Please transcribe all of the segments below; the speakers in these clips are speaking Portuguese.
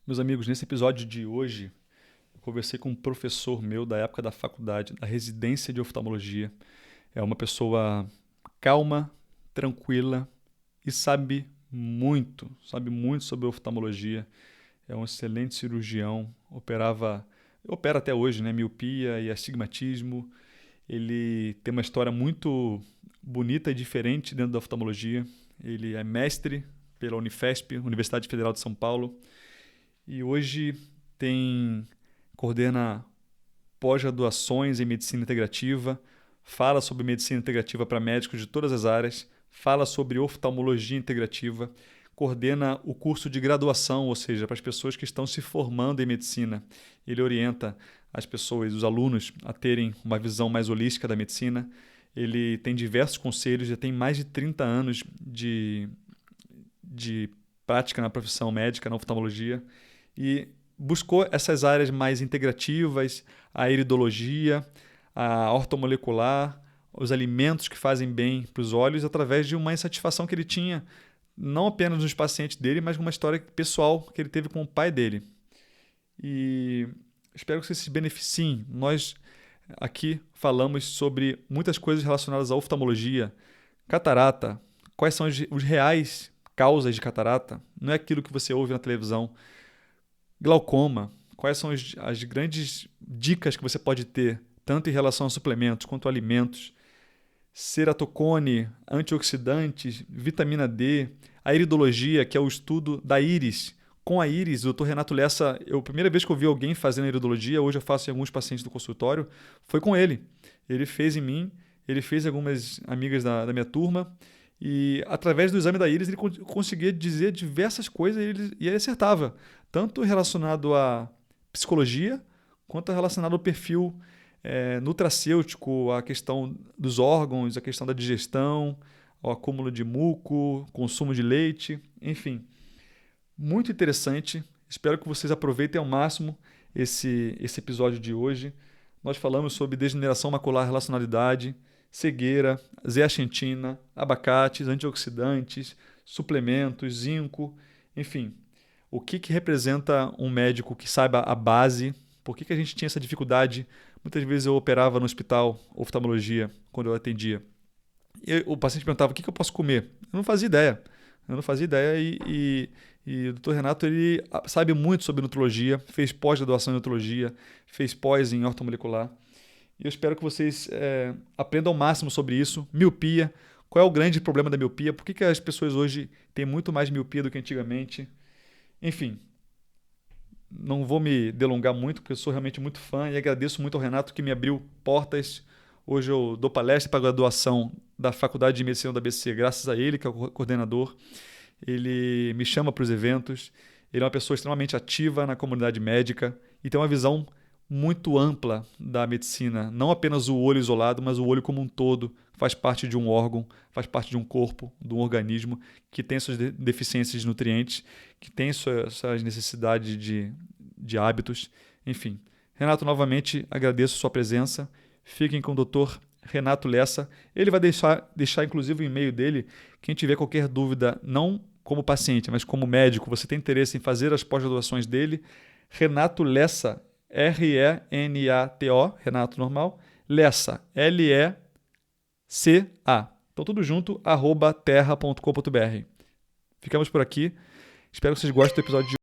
Meus amigos, nesse episódio de hoje, eu conversei com um professor meu da época da faculdade, da residência de oftalmologia. É uma pessoa calma, tranquila e sabe muito sobre oftalmologia. É um excelente cirurgião, opera até hoje, né, miopia e astigmatismo. Ele tem uma história muito bonita e diferente dentro da oftalmologia. Ele é mestre pela Unifesp, Universidade Federal de São Paulo, e hoje tem coordena pós-graduações em medicina integrativa, fala sobre medicina integrativa para médicos de todas as áreas, fala sobre oftalmologia integrativa, coordena o curso de graduação, ou seja, para as pessoas que estão se formando em medicina. Ele orienta as pessoas, os alunos, a terem uma visão mais holística da medicina. Ele tem diversos conselhos, já tem mais de 30 anos de prática na profissão médica, na oftalmologia, e buscou essas áreas mais integrativas, a iridologia, a ortomolecular, os alimentos que fazem bem para os olhos, através de uma insatisfação que ele tinha, não apenas nos pacientes dele, mas uma história pessoal que ele teve com o pai dele. E espero que vocês se beneficiem. Nós aqui falamos sobre muitas coisas relacionadas à oftalmologia, catarata, quais são os reais causas de catarata, não é aquilo que você ouve na televisão. Glaucoma, quais são as grandes dicas que você pode ter, tanto em relação a suplementos quanto a alimentos, ceratocone, antioxidantes, vitamina D, a iridologia, que é o estudo da íris. Com a íris, o Dr. Renato Lessa, a primeira vez que eu vi alguém fazendo iridologia, hoje eu faço em alguns pacientes do consultório, foi com ele. Ele fez em mim, ele fez em algumas amigas da minha turma, e através do exame da íris ele conseguia dizer diversas coisas e ele acertava, tanto relacionado à psicologia, quanto relacionado ao perfil nutracêutico, a questão dos órgãos, a questão da digestão, o acúmulo de muco, consumo de leite, enfim. Muito interessante. Espero que vocês aproveitem ao máximo esse episódio de hoje. Nós falamos sobre degeneração macular, relacionalidade, cegueira, zeaxantina, abacates, antioxidantes, suplementos, zinco, enfim. O que representa um médico que saiba a base? Por que a gente tinha essa dificuldade? Muitas vezes eu operava no hospital, oftalmologia, quando eu atendia. E o paciente perguntava: o que eu posso comer? Eu não fazia ideia. Eu não fazia ideia e o Dr. Renato ele sabe muito sobre nutrologia, fez pós-graduação em nutrologia, fez pós em ortomolecular. E eu espero que vocês aprendam ao máximo sobre isso. Miopia. Qual é o grande problema da miopia? Por que as pessoas hoje têm muito mais miopia do que antigamente? Enfim, não vou me delongar muito, porque eu sou realmente muito fã e agradeço muito ao Renato que me abriu portas. Hoje eu dou palestra para a graduação da Faculdade de Medicina da ABC, graças a ele, que é o coordenador. Ele me chama para os eventos. Ele é uma pessoa extremamente ativa na comunidade médica e tem uma visão muito ampla da medicina. Não apenas o olho isolado, mas o olho como um todo. Faz parte de um órgão, faz parte de um corpo, de um organismo que tem suas deficiências de nutrientes, que tem suas necessidades de hábitos. Enfim, Renato, novamente agradeço a sua presença. Fiquem com o Dr. Renato Lessa. Ele vai deixar inclusive o e-mail dele. Quem tiver qualquer dúvida, não como paciente, mas como médico, você tem interesse em fazer as pós-graduações dele, Renato Lessa, Renato, Renato normal, Lessa, Lessa. Então tudo junto, @terra.com.br. Ficamos por aqui. Espero que vocês gostem do episódio de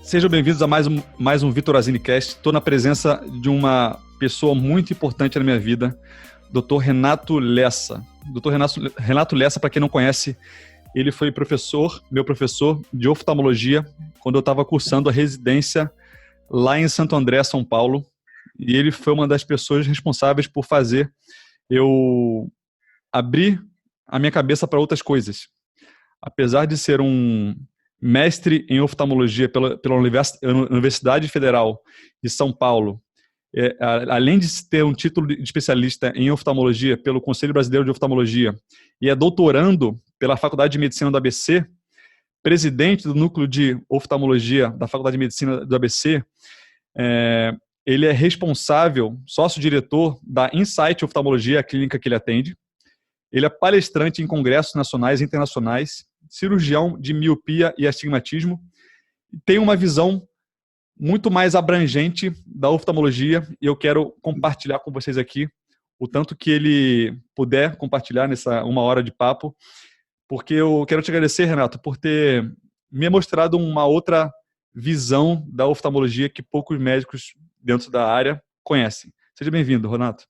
Sejam bem-vindos a mais um Vitor Azinecast. Estou na presença de uma pessoa muito importante na minha vida, Dr. Renato Lessa. Dr. Renato Lessa, para quem não conhece, ele foi meu professor de oftalmologia, quando eu estava cursando a residência lá em Santo André, São Paulo. E ele foi uma das pessoas responsáveis por fazer eu abrir a minha cabeça para outras coisas. Apesar de ser um mestre em oftalmologia pela Universidade Federal de São Paulo, além de ter um título de especialista em oftalmologia pelo Conselho Brasileiro de Oftalmologia e é doutorando pela Faculdade de Medicina do ABC, presidente do núcleo de oftalmologia da Faculdade de Medicina do ABC, ele é responsável, sócio-diretor da Insight Oftalmologia, a clínica que ele atende. Ele é palestrante em congressos nacionais e internacionais, cirurgião de miopia e astigmatismo, e tem uma visão muito mais abrangente da oftalmologia, e eu quero compartilhar com vocês aqui o tanto que ele puder compartilhar nessa 1 hora de papo, porque eu quero te agradecer, Renato, por ter me mostrado uma outra visão da oftalmologia que poucos médicos dentro da área conhecem. Seja bem-vindo, Renato.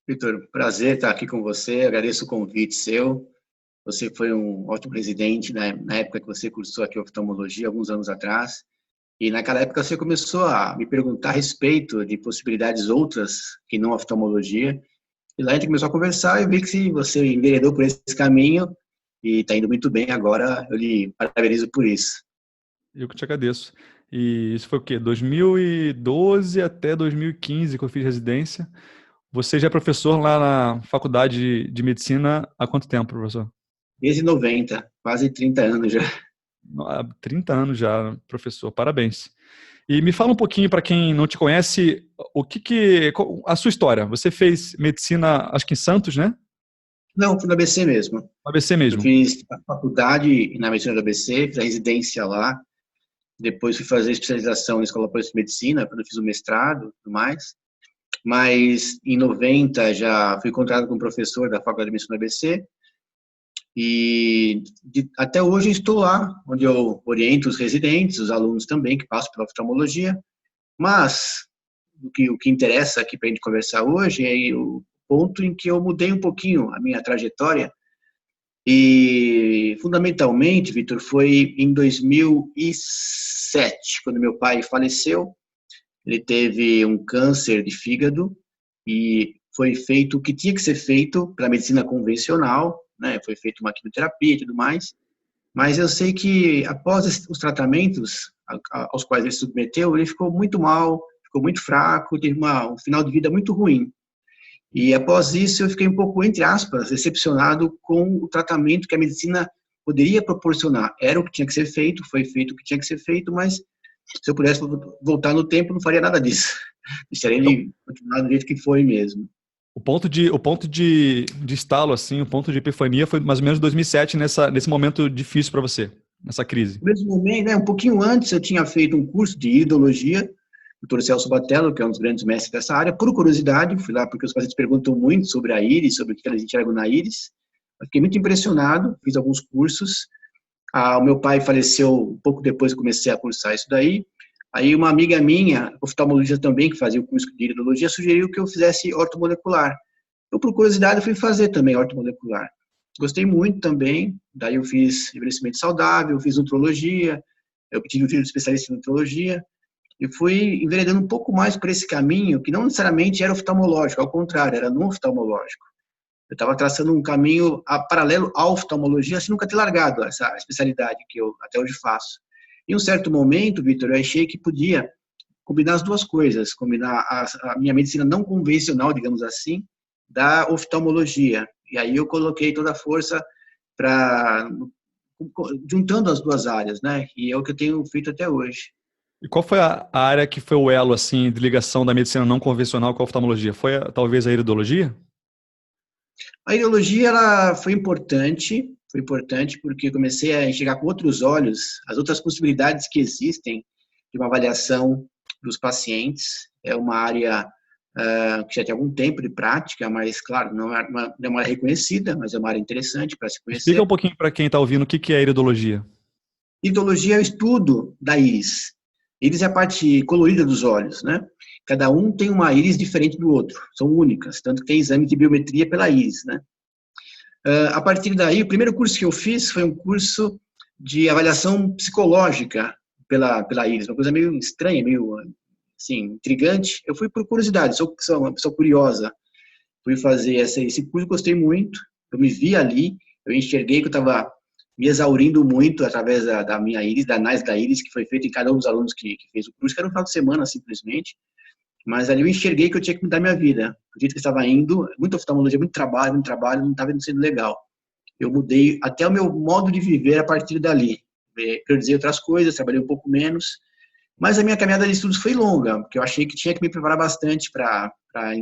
Vitor, prazer estar aqui com você, agradeço o convite seu. Você foi um ótimo presidente na época que você cursou aqui oftalmologia, alguns anos atrás. E naquela época você começou a me perguntar a respeito de possibilidades outras que não oftalmologia. E lá a gente começou a conversar e vi que você enveredou por esse caminho e está indo muito bem agora. Eu lhe parabenizo por isso. Eu que te agradeço. E isso foi o quê? 2012 até 2015 que eu fiz residência. Você já é professor lá na Faculdade de Medicina há quanto tempo, professor? Desde 90, quase 30 anos já. Há 30 anos já, professor. Parabéns. E me fala um pouquinho, para quem não te conhece, a sua história. Você fez medicina, acho que em Santos, né? Não, fui no ABC mesmo. No ABC mesmo. Eu fiz a faculdade na medicina do ABC, fiz a residência lá. Depois fui fazer especialização na Escola Paulista de Medicina, quando eu fiz o mestrado e tudo mais. Mas em 90 já fui contratado como professor da Faculdade de Medicina do ABC. E até hoje estou lá, onde eu oriento os residentes, os alunos também, que passam pela oftalmologia. Mas o que interessa aqui para a gente conversar hoje é o ponto em que eu mudei um pouquinho a minha trajetória. E, fundamentalmente, Vitor, foi em 2007, quando meu pai faleceu. Ele teve um câncer de fígado e foi feito o que tinha que ser feito para a medicina convencional, né? Foi feita uma quimioterapia e tudo mais. Mas eu sei que, após os tratamentos aos quais ele se submeteu, ele ficou muito mal, ficou muito fraco, teve um final de vida muito ruim. E após isso eu fiquei um pouco, entre aspas, decepcionado com o tratamento que a medicina poderia proporcionar. Era o que tinha que ser feito, foi feito o que tinha que ser feito, mas se eu pudesse voltar no tempo, não faria nada disso. Deixaria ele continuar do jeito que foi mesmo. O ponto de estalo, assim, o ponto de epifania foi mais ou menos 2007, nesse momento difícil para você, nessa crise. No mesmo momento, né, um pouquinho antes, eu tinha feito um curso de iridologia, Dr. Celso Batello, que é um dos grandes mestres dessa área, por curiosidade, fui lá porque os pacientes perguntam muito sobre a íris, sobre o que eles enxergam na íris. Eu fiquei muito impressionado, fiz alguns cursos. O meu pai faleceu um pouco depois que comecei a cursar isso daí. Aí uma amiga minha, oftalmologista também, que fazia o curso de iridologia, sugeriu que eu fizesse ortomolecular. Eu, por curiosidade, fui fazer também ortomolecular. Gostei muito também, daí eu fiz envelhecimento saudável, fiz nutrologia, eu tive um título de especialista em nutrologia, e fui enveredando um pouco mais por esse caminho, que não necessariamente era oftalmológico, ao contrário, era não oftalmológico. Eu estava traçando um caminho paralelo à oftalmologia, sem nunca ter largado essa especialidade que eu até hoje faço. Em um certo momento, Vitor, eu achei que podia combinar as duas coisas, combinar a minha medicina não convencional, digamos assim, da oftalmologia. E aí eu coloquei toda a força juntando as duas áreas, né? E é o que eu tenho feito até hoje. E qual foi a área que foi o elo, assim, de ligação da medicina não convencional com a oftalmologia? Foi talvez a iridologia? A iridologia, ela foi importante porque eu comecei a enxergar com outros olhos as outras possibilidades que existem de uma avaliação dos pacientes. É uma área que já tem algum tempo de prática, mas, claro, não é uma área reconhecida, mas é uma área interessante para se conhecer. Explica um pouquinho para quem está ouvindo o que é a iridologia. Iridologia é o estudo da íris. Íris é a parte colorida dos olhos, né? Cada um tem uma íris diferente do outro, são únicas, tanto que tem exame de biometria pela íris, né? A partir daí, o primeiro curso que eu fiz foi um curso de avaliação psicológica pela íris, uma coisa meio estranha, meio, assim, intrigante. Eu fui por curiosidade, sou uma pessoa curiosa. Fui fazer esse curso, gostei muito, eu me vi ali, eu enxerguei que eu estava me exaurindo muito através da minha íris, da análise da íris, que foi feita em cada um dos alunos que fez o curso, que era um final de semana, simplesmente. Mas ali eu enxerguei que eu tinha que mudar minha vida. O jeito que eu estava indo, muita oftalmologia, muito trabalho, não estava sendo legal. Eu mudei até o meu modo de viver a partir dali. Priorizei outras coisas, trabalhei um pouco menos. Mas a minha caminhada de estudos foi longa, porque eu achei que tinha que me preparar bastante para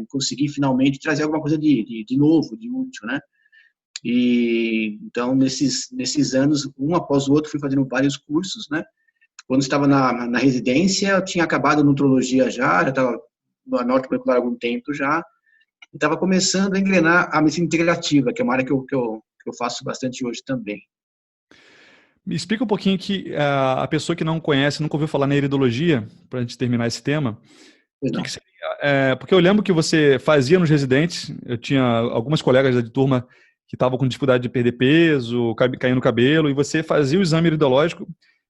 conseguir finalmente trazer alguma coisa de novo, de útil, né? E então, nesses anos, um após o outro, fui fazendo vários cursos, né? Quando estava na residência, eu tinha acabado a nutrologia já estava no norte molecular há algum tempo já, e estava começando a engrenar a medicina integrativa, que é uma área que eu faço bastante hoje também. Me explica um pouquinho que a pessoa que não conhece, nunca ouviu falar na iridologia, para a gente terminar esse tema. Que seria, porque eu lembro que você fazia nos residentes, eu tinha algumas colegas de turma que estavam com dificuldade de perder peso, caindo no cabelo, e você fazia o exame iridológico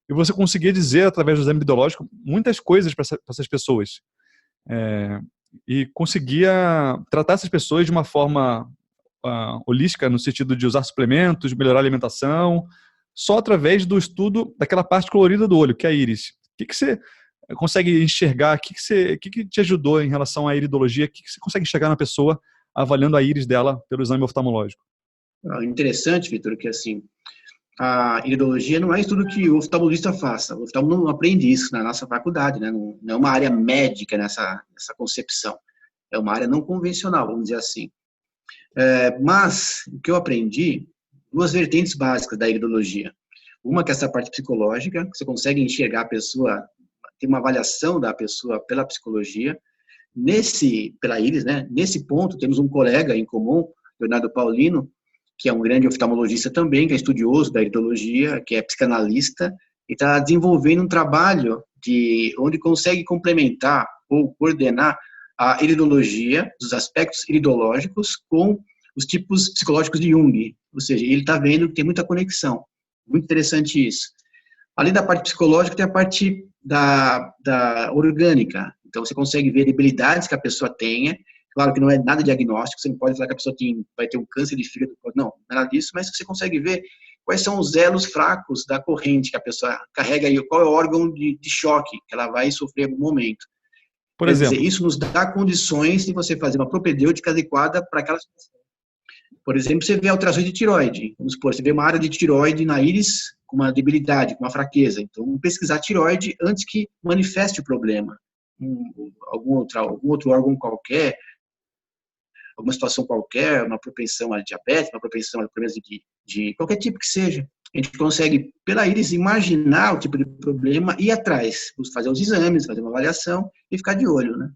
e você conseguia dizer, através do exame iridológico, muitas coisas para essas pessoas. E conseguia tratar essas pessoas de uma forma holística, no sentido de usar suplementos, melhorar a alimentação, só através do estudo daquela parte colorida do olho, que é a íris. O que você consegue enxergar? O que te ajudou em relação à iridologia? O que você consegue enxergar na pessoa avaliando a íris dela pelo exame oftalmológico? Interessante, Vitor, que assim, a iridologia não é estudo que o oftalmologista faça. O oftalmo não aprende isso na nossa faculdade, né? Não é uma área médica nessa concepção. É uma área não convencional, vamos dizer assim. Mas o que eu aprendi, duas vertentes básicas da iridologia. Uma que é essa parte psicológica, que você consegue enxergar a pessoa, tem uma avaliação da pessoa pela psicologia. Pela íris, né? Nesse ponto, temos um colega em comum, Leonardo Paulino, que é um grande oftalmologista também, que é estudioso da iridologia, que é psicanalista, e está desenvolvendo um trabalho onde consegue complementar ou coordenar a iridologia, os aspectos iridológicos, com os tipos psicológicos de Jung. Ou seja, ele está vendo que tem muita conexão. Muito interessante isso. Além da parte psicológica, tem a parte da orgânica. Então, você consegue ver debilidades que a pessoa tenha. Claro que não é nada diagnóstico, você não pode falar que a pessoa vai ter um câncer de fígado. Não, nada disso, mas você consegue ver quais são os elos fracos da corrente que a pessoa carrega aí, qual é o órgão de choque que ela vai sofrer em algum momento. Por exemplo, isso nos dá condições de você fazer uma propedêutica adequada para aquela situação. Por exemplo, você vê alterações de tireoide. Vamos supor, você vê uma área de tireoide na íris com uma debilidade, com uma fraqueza. Então, vamos pesquisar a tireoide antes que manifeste o problema. Algum outro órgão qualquer, alguma situação qualquer, uma propensão a diabetes, uma propensão a problemas de qualquer tipo que seja. A gente consegue, pela íris, imaginar o tipo de problema e ir atrás, fazer os exames, fazer uma avaliação e ficar de olho, né?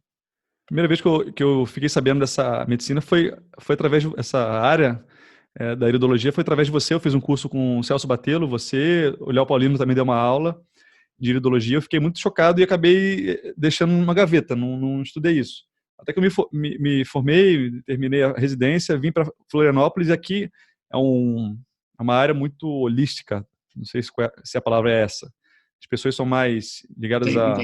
Primeira vez que eu fiquei sabendo dessa medicina foi através dessa área da iridologia, foi através de você. Eu fiz um curso com o Celso Batelo, o Léo Paulino também deu uma aula de iridologia. Eu fiquei muito chocado e acabei deixando numa gaveta, não estudei isso. Até que eu me formei, terminei a residência, vim para Florianópolis, e aqui é uma área muito holística, não sei se a palavra é essa. As pessoas são mais ligadas a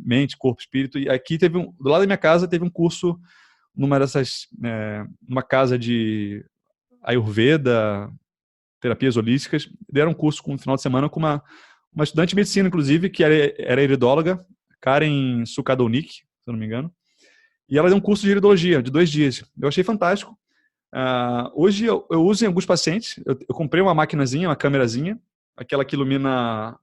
mente, corpo, espírito, e aqui do lado da minha casa teve um curso numa casa de Ayurveda, terapias holísticas. Deram um curso no final de semana com uma estudante de medicina, inclusive, que era iridóloga, Karen Sukadolnik, se eu não me engano, e ela deu um curso de iridologia de 2 dias. Eu achei fantástico. Hoje eu uso em alguns pacientes. Eu comprei uma maquinazinha, uma câmerazinha, aquela que ilumina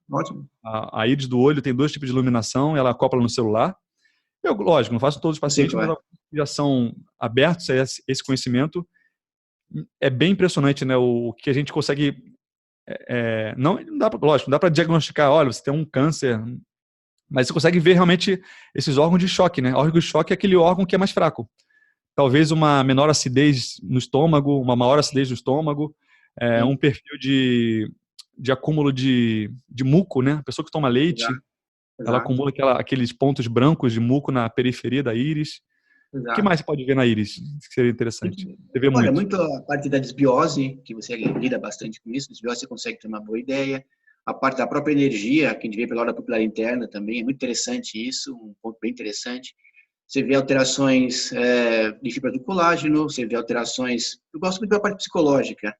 a íris do olho. Tem 2 tipos de iluminação, ela acopla no celular. Lógico, não faço todos os pacientes, mas já são abertos a esse conhecimento. É bem impressionante, né, o que a gente consegue. Não dá para diagnosticar, olha, você tem um câncer, mas você consegue ver realmente esses órgãos de choque, né? Órgão de choque é aquele órgão que é mais fraco. Talvez uma menor acidez no estômago, uma maior acidez no estômago, um perfil de de acúmulo de muco, né? A pessoa que toma leite, Exato, ela exato, acumula aqueles pontos brancos de muco na periferia da íris. O que mais exato. você pode ver na íris que seria interessante? Você vê Olha, muito. muito a parte da desbiose, que você lida bastante com isso, desbiose você consegue ter uma boa ideia. A parte da própria energia, que a gente vê pela hora pupilar interna também, é muito interessante isso, um ponto bem interessante. Você vê alterações de fibra do colágeno, você vê alterações. Eu gosto muito da parte psicológica.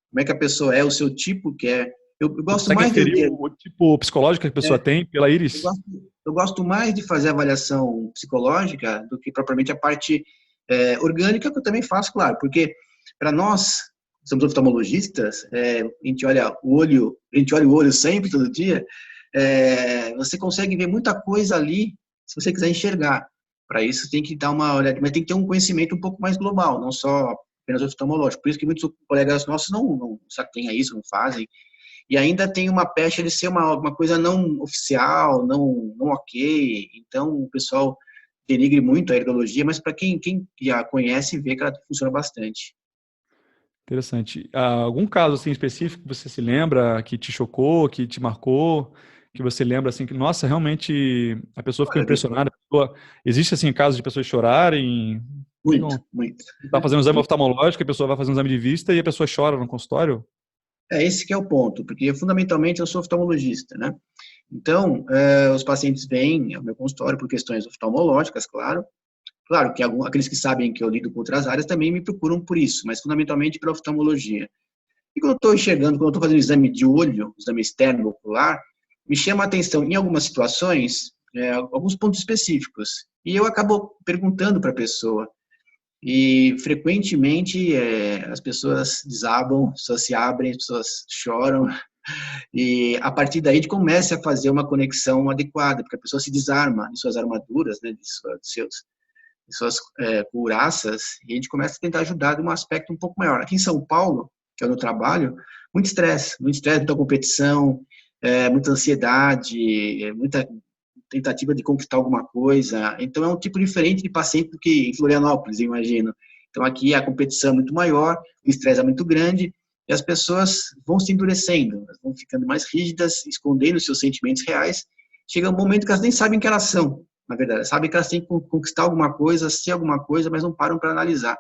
Como é que a pessoa é, o seu tipo que é. Eu Você gosto consegue mais inferir o tipo psicológico que a pessoa tem pela eu íris? gosto, eu gosto mais de fazer avaliação psicológica do que propriamente a parte orgânica, que eu também faço, claro, porque para nós, somos oftalmologistas, a gente olha o olho sempre, todo dia, você consegue ver muita coisa ali, se você quiser enxergar. Para isso, tem que dar uma olhada, mas tem que ter um conhecimento um pouco mais global, não só apenas oftalmológico. Por isso que muitos colegas nossos não têm isso, não fazem, e ainda tem uma pecha de ser uma coisa não oficial, não ok. Então, o pessoal denigre muito a ergologia, mas para quem já conhece, vê que ela funciona bastante. Interessante. Algum caso assim específico que você se lembra que te chocou, que te marcou, que você lembra assim que nossa, realmente a pessoa ficou Olha, Vitor, impressionada. Existe assim casos de pessoas chorarem, muito, ficam muito. tá fazendo um exame oftalmológico, a pessoa vai fazer um exame de vista e a pessoa chora no consultório? Esse que é o ponto, porque fundamentalmente eu sou oftalmologista, né? Então, os pacientes vêm ao meu consultório por questões oftalmológicas, claro. Claro que aqueles que sabem que eu lido com outras áreas também me procuram por isso, mas fundamentalmente pela oftalmologia. E quando eu estou enxergando, quando eu estou fazendo exame de olho, exame externo ocular, me chama a atenção, em algumas situações, alguns pontos específicos. E eu acabo perguntando para a pessoa. E, frequentemente, as pessoas desabam, as pessoas se abrem, as pessoas choram. E, a partir daí, a gente começa a fazer uma conexão adequada, porque a pessoa se desarma de suas armaduras, né, de suas couraças, e a gente começa a tentar ajudar de um aspecto um pouco maior. Aqui em São Paulo, que é o meu trabalho, muito estresse, muita competição, muita ansiedade, muita tentativa de conquistar alguma coisa. Então, é um tipo diferente de paciente do que em Florianópolis, eu imagino. Então, aqui a competição é muito maior, o estresse é muito grande, e as pessoas vão se endurecendo, vão ficando mais rígidas, escondendo seus sentimentos reais. Chega um momento que elas nem sabem que elas são, na verdade. Sabem que elas têm que conquistar alguma coisa, ser alguma coisa, mas não param para analisar.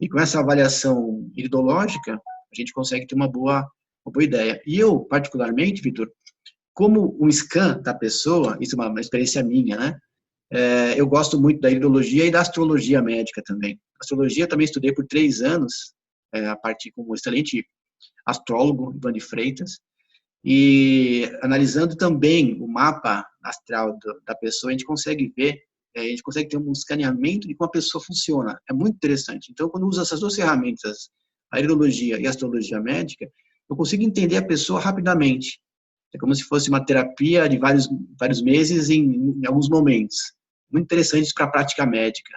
E com essa avaliação iridológica, a gente consegue ter uma boa ideia. E eu, particularmente, Vitor, como um scan da pessoa, isso é uma experiência minha, né? Eu gosto muito da iridologia e da astrologia médica também. Astrologia também estudei por 3 anos, a partir como excelente astrólogo, Ivan de Freitas, e analisando também o mapa astral da pessoa, a gente consegue ver, a gente consegue ter um escaneamento de como a pessoa funciona. É muito interessante. Então, quando uso essas duas ferramentas, a astrologia e a astrologia médica, eu consigo entender a pessoa rapidamente. É como se fosse uma terapia de vários meses em alguns momentos. Muito interessante para a prática médica.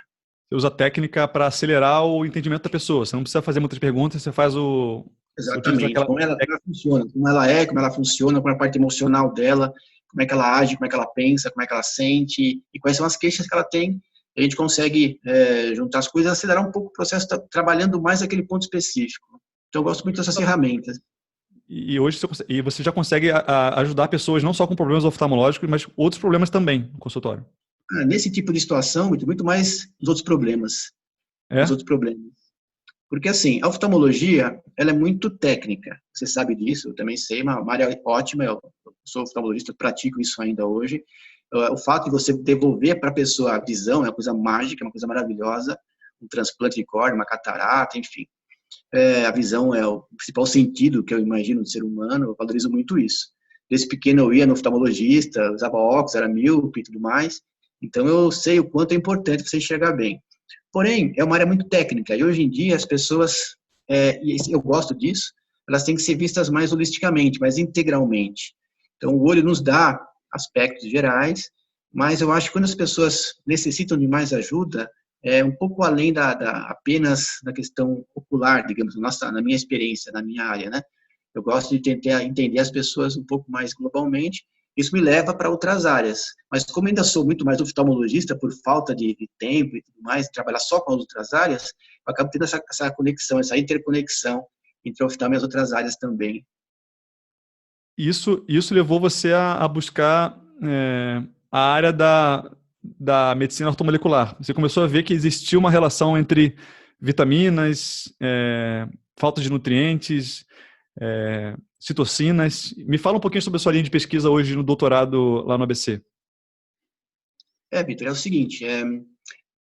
Você usa a técnica para acelerar o entendimento da pessoa. Você não precisa fazer muitas perguntas, você faz o. Você utiliza Exatamente. aquela. Como ela funciona, como ela funciona, com a parte emocional dela, como é que ela age, como é que ela pensa, como é que ela sente, e quais são as queixas que ela tem. A gente consegue juntar as coisas e acelerar um pouco o processo, trabalhando mais aquele ponto específico. Então, eu gosto muito dessas ferramentas. E hoje você já consegue ajudar pessoas não só com problemas oftalmológicos, mas outros problemas também no consultório. Nesse tipo de situação, muito mais os outros problemas. Os É? outros problemas. Porque, assim, a oftalmologia, ela é muito técnica. Você sabe disso, eu também sei, uma área ótima, eu sou oftalmologista, pratico isso ainda hoje. O fato de você devolver para a pessoa a visão é uma coisa mágica, é uma coisa maravilhosa, um transplante de córnea, uma catarata, enfim. A visão é o principal sentido que eu imagino do ser humano, eu valorizo muito isso. Desde pequeno eu ia no oftalmologista, usava óculos, era míope e tudo mais, então eu sei o quanto é importante você enxergar bem. Porém, é uma área muito técnica, e hoje em dia as pessoas, e eu gosto disso, elas têm que ser vistas mais holisticamente, mais integralmente. Então, o olho nos dá aspectos gerais, mas eu acho que quando as pessoas necessitam de mais ajuda, um pouco além apenas da questão ocular, digamos, na minha experiência, na minha área, né? Eu gosto de tentar entender as pessoas um pouco mais globalmente. Isso me leva para outras áreas. Mas como ainda sou muito mais oftalmologista por falta de tempo e tudo mais, trabalhar só com as outras áreas, eu acabo tendo essa conexão, essa interconexão entre a oftalmo e as outras áreas também. Isso levou você a buscar a área da medicina ortomolecular. Você começou a ver que existia uma relação entre vitaminas, falta de nutrientes, citocinas. Me fala um pouquinho sobre a sua linha de pesquisa hoje no doutorado lá no ABC. Vitor, é o seguinte,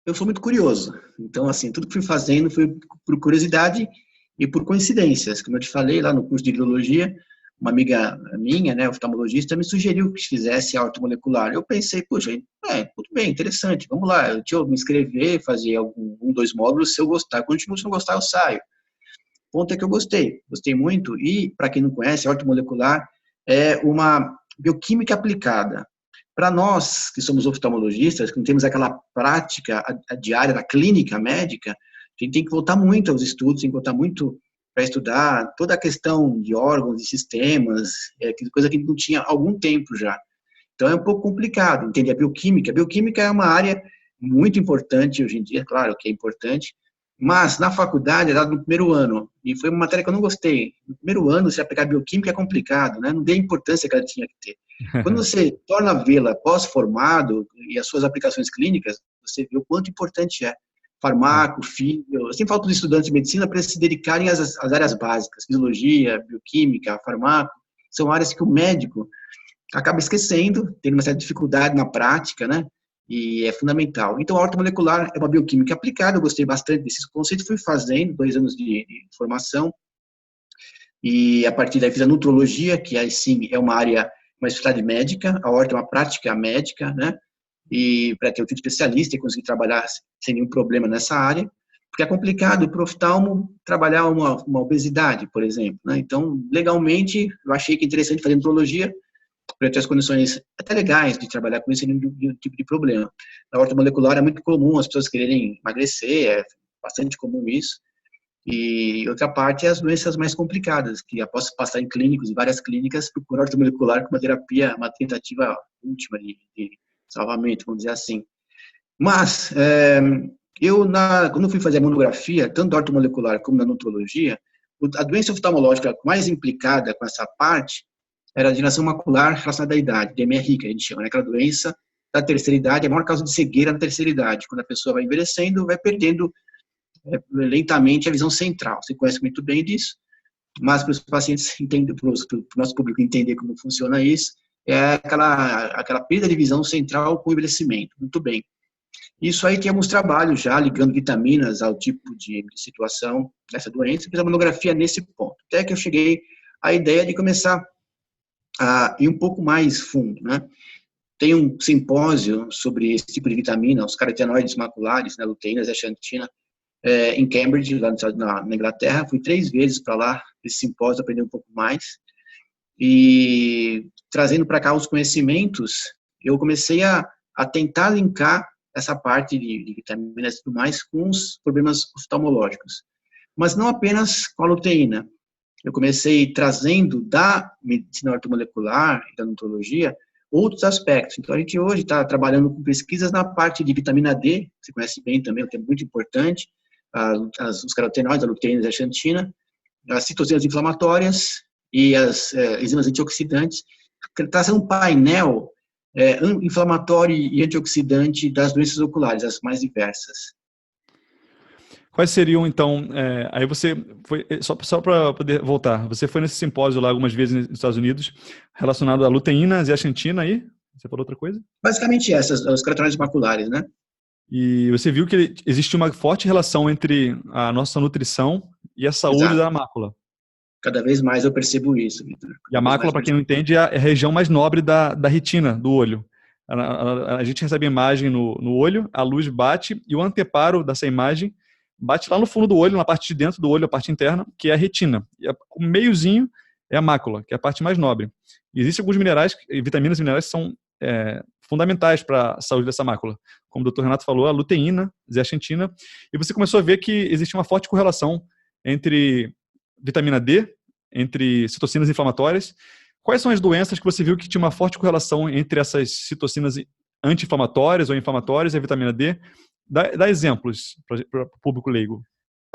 eu sou muito curioso. Então, assim, tudo que fui fazendo foi por curiosidade e por coincidências. Como eu te falei, lá no curso de hidrologia, uma amiga minha, né, oftalmologista, me sugeriu que fizesse ortomolecular. Eu pensei, poxa, tudo bem, interessante, vamos lá. Deixa eu me inscrever, fazer dois módulos, se eu gostar. Quando eu não gostar, eu saio. O ponto é que eu gostei muito. E, para quem não conhece, a ortomolecular é uma bioquímica aplicada. Para nós, que somos oftalmologistas, que não temos aquela prática diária da clínica médica, a gente tem que voltar muito aos estudos, tem que voltar muito para estudar toda a questão de órgãos e sistemas, coisa que não tinha há algum tempo já. Então, é um pouco complicado entender a bioquímica. A bioquímica é uma área muito importante hoje em dia, claro que é importante, mas na faculdade era no primeiro ano, e foi uma matéria que eu não gostei. No primeiro ano, você pegar bioquímica é complicado, né? Não dei a importância que ela tinha que ter. Quando você torna a vê-la pós-formado e as suas aplicações clínicas, você vê o quanto importante é. Farmaco, eu sempre falo para os estudantes de medicina para se dedicarem às áreas básicas, fisiologia, bioquímica, farmaco, são áreas que o médico acaba esquecendo, tendo uma certa dificuldade na prática, né? E é fundamental. Então, a ortomolecular é uma bioquímica aplicada, eu gostei bastante desses conceitos, fui fazendo 2 anos de formação, e a partir daí fiz a nutrologia, que aí sim é uma área, uma especialidade médica, a orto é uma prática médica, né? E para ter o título de especialista e conseguir trabalhar sem nenhum problema nessa área, porque é complicado para o oftalmo trabalhar uma obesidade, por exemplo, né? Então, legalmente, eu achei que é interessante fazer nutrologia, para ter as condições até legais de trabalhar com isso sem nenhum tipo de problema. Na ortomolecular é muito comum as pessoas quererem emagrecer, é bastante comum isso. E outra parte é as doenças mais complicadas, que após passar em clínicos, em várias clínicas, procura ortomolecular como uma terapia, uma tentativa última de salvamento, vamos dizer assim. Mas, quando fui fazer a monografia, tanto da ortomolecular como da nutrologia, a doença oftalmológica mais implicada com essa parte era a degeneração macular relacionada à idade, DMRI, que a gente chama, né? Aquela doença da terceira idade, é a maior causa de cegueira na terceira idade. Quando a pessoa vai envelhecendo, vai perdendo lentamente a visão central. Você conhece muito bem disso, mas para os pacientes para o nosso público entender como funciona isso, é aquela perda de visão central com envelhecimento. Muito bem. Isso aí tem alguns trabalhos já ligando vitaminas ao tipo de situação dessa doença, fiz a monografia nesse ponto. Até que eu cheguei à ideia de começar a ir um pouco mais fundo, né? Tem um simpósio sobre esse tipo de vitamina, os carotenoides maculares, né, luteínas e zeaxantina, em Cambridge, lá na Inglaterra. Fui 3 vezes para lá, esse simpósio, aprender um pouco mais. E trazendo para cá os conhecimentos, eu comecei a tentar linkar essa parte de vitaminas e tudo mais com os problemas oftalmológicos. Mas não apenas com a luteína. Eu comecei trazendo da medicina ortomolecular e da nutrologia outros aspectos. Então, a gente hoje está trabalhando com pesquisas na parte de vitamina D, você conhece bem também, que é muito importante, os carotenoides, a luteína e a zeaxantina, as citocinas inflamatórias e as enzimas antioxidantes, trazendo um painel inflamatório e antioxidante das doenças oculares, as mais diversas. Quais seriam, então, aí você foi, só para poder voltar, você foi nesse simpósio lá algumas vezes nos Estados Unidos, relacionado à luteína, zeaxantina aí? Você falou outra coisa? Basicamente essas, os carotenoides maculares, né? E você viu que existe uma forte relação entre a nossa nutrição e a saúde Exato. da mácula. Cada vez mais eu percebo isso, Vitor. E a mácula, para quem não entende, é a região mais nobre da retina, do olho. A gente recebe a imagem no olho, a luz bate e o anteparo dessa imagem bate lá no fundo do olho, na parte de dentro do olho, a parte interna, que é a retina. E o meiozinho é a mácula, que é a parte mais nobre. E existem alguns minerais, vitaminas e minerais que são fundamentais para a saúde dessa mácula. Como o Dr. Renato falou, a luteína, zeaxantina. E você começou a ver que existe uma forte correlação entre vitamina D, entre citocinas inflamatórias. Quais são as doenças que você viu que tinha uma forte correlação entre essas citocinas anti-inflamatórias ou inflamatórias e a vitamina D? Dá exemplos para o público leigo.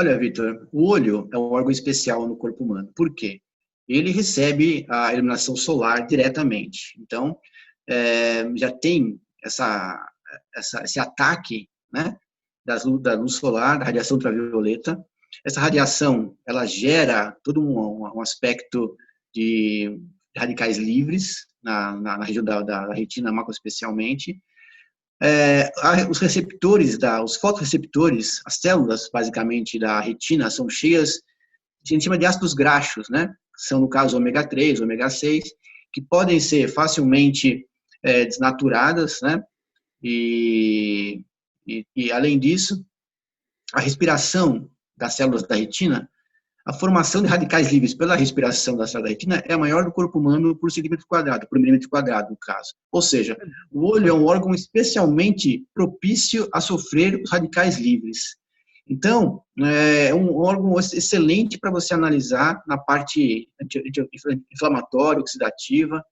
Olha, Vitor, o olho é um órgão especial no corpo humano. Por quê? ele recebe a iluminação solar diretamente. Então, já tem esse ataque, né, da luz solar, da radiação ultravioleta. Essa radiação, ela gera todo um aspecto de radicais livres na região da retina macro especialmente. Os receptores, os fotorreceptores, as células, basicamente, da retina são cheias, a gente chama de ácidos graxos, né? São, no caso, ômega 3, ômega 6, que podem ser facilmente desnaturadas, né? E, além disso, a respiração das células da retina, a formação de radicais livres pela respiração da célula da retina é a maior do corpo humano por centímetro quadrado, por milímetro quadrado, no caso. Ou seja, o olho é um órgão especialmente propício a sofrer os radicais livres. Então, é um órgão excelente para você analisar na parte inflamatória, oxidativa. O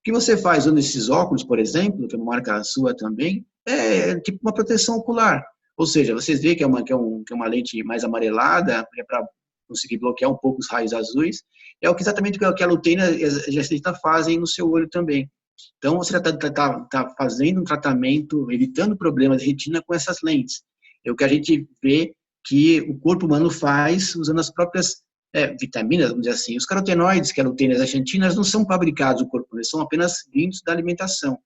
que você faz usando esses óculos, por exemplo, que é uma marca sua também, é tipo uma proteção ocular. Ou seja, vocês veem que é uma lente mais amarelada, para conseguir bloquear um pouco os raios azuis, é exatamente o que a luteína e a gestualina fazem no seu olho também. Então, você está fazendo um tratamento, evitando problemas de retina com essas lentes. É o que a gente vê que o corpo humano faz usando as próprias vitaminas, vamos dizer assim. Os carotenoides, que é a luteína e as axantinas, não são fabricados no corpo, eles são apenas vindos da alimentação.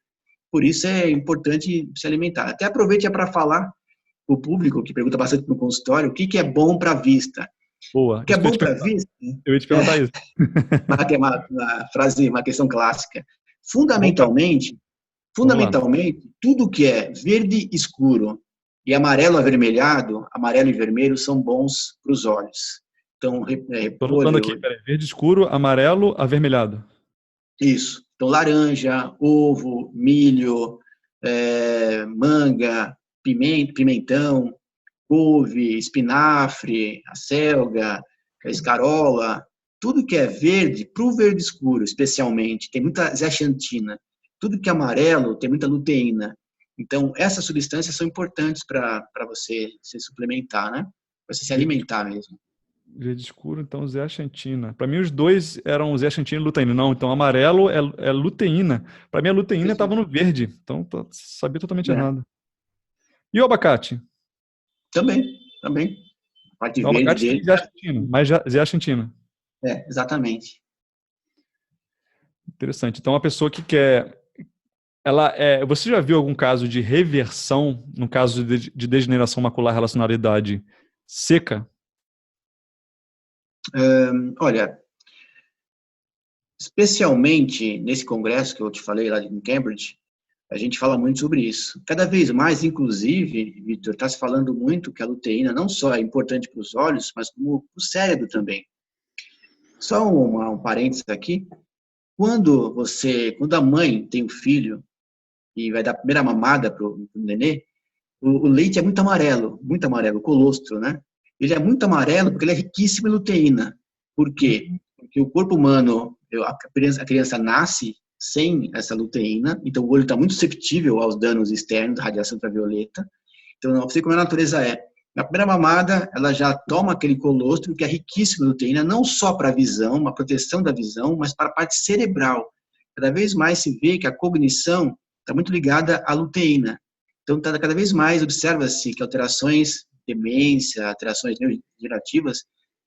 Por isso é importante se alimentar. Até aproveite para falar para o público, que pergunta bastante no consultório, o que é bom para a vista. Boa. O que é bom para a vista... Eu ia te perguntar isso. Uma frase, uma questão clássica. Fundamentalmente, tudo que é verde escuro e amarelo avermelhado, amarelo e vermelho, são bons para os olhos. Então, estou notando aqui, peraí, verde escuro, amarelo, avermelhado. Isso. Então, laranja, ovo, milho, manga, pimentão, couve, espinafre, acelga, escarola, tudo que é verde, para o verde escuro, especialmente, tem muita zeaxantina. Tudo que é amarelo tem muita luteína. Então, essas substâncias são importantes para você se suplementar, né? Para você se alimentar mesmo. Verde escuro, então zeaxantina. Para mim, os dois eram zeaxantina e luteína. Não, então amarelo é luteína. Para mim, a luteína estava no verde. Então, sabia totalmente errado. E o abacate? Também. A parte verde abacate dele. Tem zeaxantina, mas zeaxantina. Exatamente. Interessante. Então, a pessoa que quer... Você já viu algum caso de reversão, no caso de degeneração macular relacionada à idade seca? Olha, especialmente nesse congresso que eu te falei lá em Cambridge, a gente fala muito sobre isso. Cada vez mais, inclusive, Vitor, está se falando muito que a luteína não só é importante para os olhos, mas como para o cérebro também. Só um parênteses aqui. Quando a mãe tem um filho e vai dar a primeira mamada para o nenê, o leite é muito amarelo, o colostro, né? Ele é muito amarelo porque ele é riquíssimo em luteína. Por quê? Porque o corpo humano, a criança nasce sem essa luteína, então o olho está muito susceptível aos danos externos, radiação ultravioleta. Então, não sei como a natureza é. Na primeira mamada, ela já toma aquele colostro que é riquíssimo em luteína, não só para a visão, uma proteção da visão, mas para a parte cerebral. Cada vez mais se vê que a cognição está muito ligada à luteína. Então, cada vez mais observa-se que alterações, demência, alterações neurodegenerativas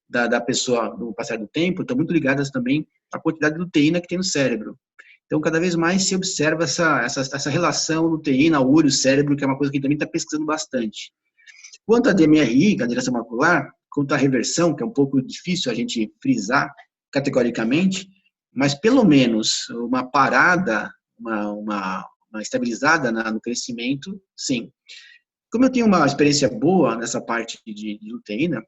da pessoa no passar do tempo estão muito ligadas também à quantidade de luteína que tem no cérebro. Então, cada vez mais se observa essa relação luteína, olho, cérebro, que é uma coisa que a gente também está pesquisando bastante. Quanto à DMRI, que é a degeneração macular, quanto à reversão, que é um pouco difícil a gente frisar categoricamente, mas pelo menos uma parada, uma estabilizada no crescimento, sim. Como eu tenho uma experiência boa nessa parte de luteína,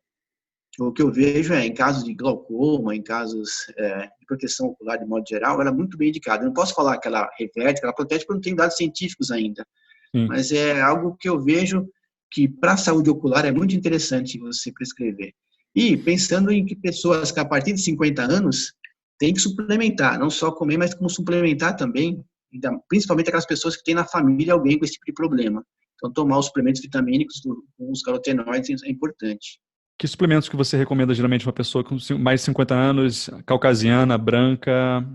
o que eu vejo em casos de glaucoma, em casos de proteção ocular de modo geral, ela é muito bem indicada. Eu não posso falar que ela reverte, que ela protege, porque não tem dados científicos ainda. Sim. Mas é algo que eu vejo que para a saúde ocular é muito interessante você prescrever. E pensando em que pessoas que a partir de 50 anos têm que suplementar, não só comer, mas como suplementar também, principalmente aquelas pessoas que têm na família alguém com esse tipo de problema. Então, tomar os suplementos vitamínicos com os carotenoides é importante. Que suplementos que você recomenda geralmente uma pessoa com mais de 50 anos, caucasiana, branca,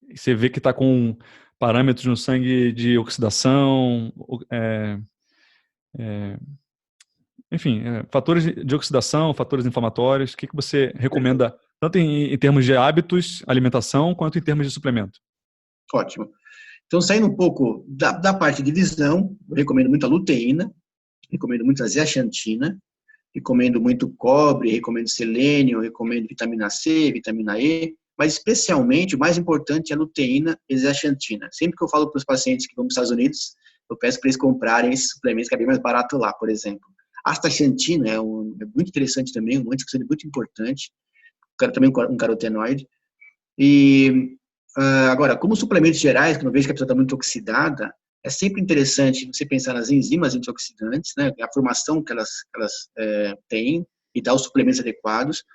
e você vê que está com parâmetros no sangue de oxidação, enfim, fatores de oxidação, fatores inflamatórios, o que você recomenda, tanto em termos de hábitos, alimentação, quanto em termos de suplemento? Ótimo. Então, saindo um pouco da parte de visão, eu recomendo muito a luteína, recomendo muito a zeaxantina, recomendo muito cobre, recomendo selênio, recomendo vitamina C, vitamina E, mas especialmente o mais importante é a luteína e a zeaxantina. Sempre que eu falo para os pacientes que vão para os Estados Unidos, eu peço para eles comprarem esses suplementos que é bem mais barato lá, por exemplo. A astaxantina é muito interessante também, um antioxidante muito importante, também um carotenoide. E agora, como suplementos gerais, quando eu vejo que a pessoa está muito oxidada, é sempre interessante você pensar nas enzimas antioxidantes, né, a formação que elas têm e dar os suplementos adequados.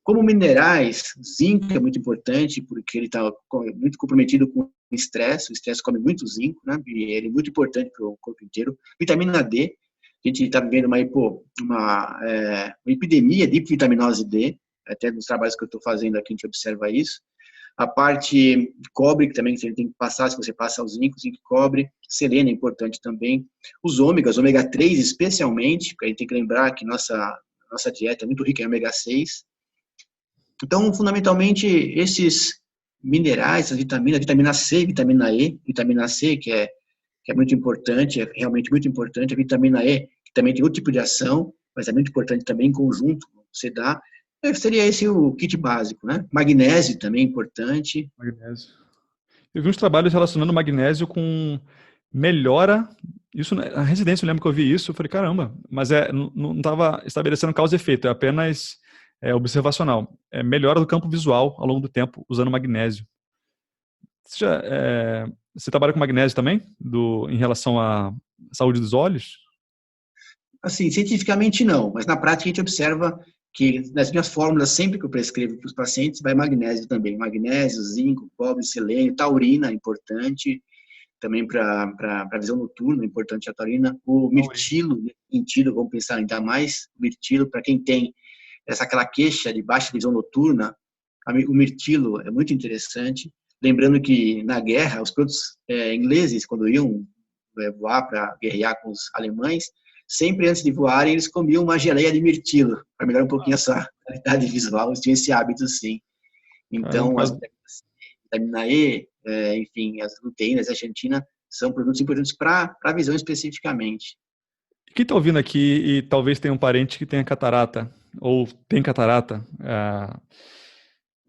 Como minerais, zinco é muito importante, porque ele está muito comprometido com o estresse come muito zinco, né, e ele é muito importante para o corpo inteiro. Vitamina D, a gente está vivendo uma epidemia de hipovitaminose D, até nos trabalhos que eu estou fazendo aqui a gente observa isso. A parte de cobre, que também você tem que passar, se você passa o zinco e cobre. Selênio é importante também. Os ômegas, ômega 3 especialmente, porque a gente tem que lembrar que nossa dieta é muito rica em ômega 6. Então, fundamentalmente, esses minerais, as vitaminas, vitamina C, vitamina E, vitamina C, que é muito importante, é realmente muito importante, a vitamina E, que também tem outro tipo de ação, mas é muito importante também em conjunto, você dá. Seria esse o kit básico, né? Magnésio também é importante. Magnésio. Eu vi uns trabalhos relacionando magnésio com melhora. Isso na residência, eu lembro que eu vi isso. Eu falei, caramba, mas não estava estabelecendo causa e efeito, é apenas observacional. É melhora do campo visual ao longo do tempo, usando magnésio. Você trabalha com magnésio também? Em relação à saúde dos olhos? Assim, cientificamente não, mas na prática a gente observa que nas minhas fórmulas, sempre que eu prescrevo para os pacientes, vai magnésio também. Magnésio, zinco, cobre, selênio, taurina, importante. Também para a visão noturna, importante a taurina. O mirtilo, vamos pensar ainda mais, o mirtilo, para quem tem aquela queixa de baixa visão noturna, o mirtilo é muito interessante. Lembrando que na guerra, os pilotos ingleses, quando iam voar para guerrear com os alemães, sempre antes de voarem, eles comiam uma geleia de mirtilo, para melhorar um pouquinho essa qualidade visual, eles tinham esse hábito, sim. Então, as vitamina E, enfim, as luteínas, a zeaxantina, são produtos importantes para a visão especificamente. Quem está ouvindo aqui e talvez tenha um parente que tenha catarata, ou tem catarata,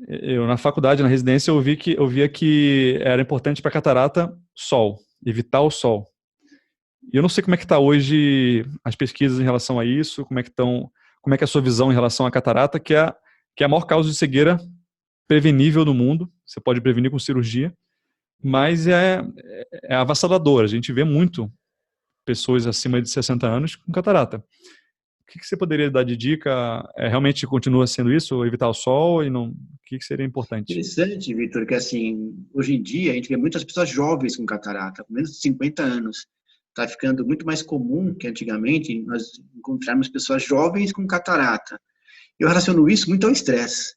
eu na faculdade, na residência, eu via que era importante para catarata sol, evitar o sol. E eu não sei como é que está hoje as pesquisas em relação a isso, como é que é a sua visão em relação à catarata, que é a maior causa de cegueira prevenível no mundo. Você pode prevenir com cirurgia, mas é avassalador. A gente vê muito pessoas acima de 60 anos com catarata. O que você poderia dar de dica? Realmente continua sendo isso, evitar o sol e não? O que seria importante? Interessante, Vitor, que assim, hoje em dia a gente vê muitas pessoas jovens com catarata, com menos de 50 anos. Está ficando muito mais comum que antigamente nós encontrarmos pessoas jovens com catarata. Eu relaciono isso muito ao estresse.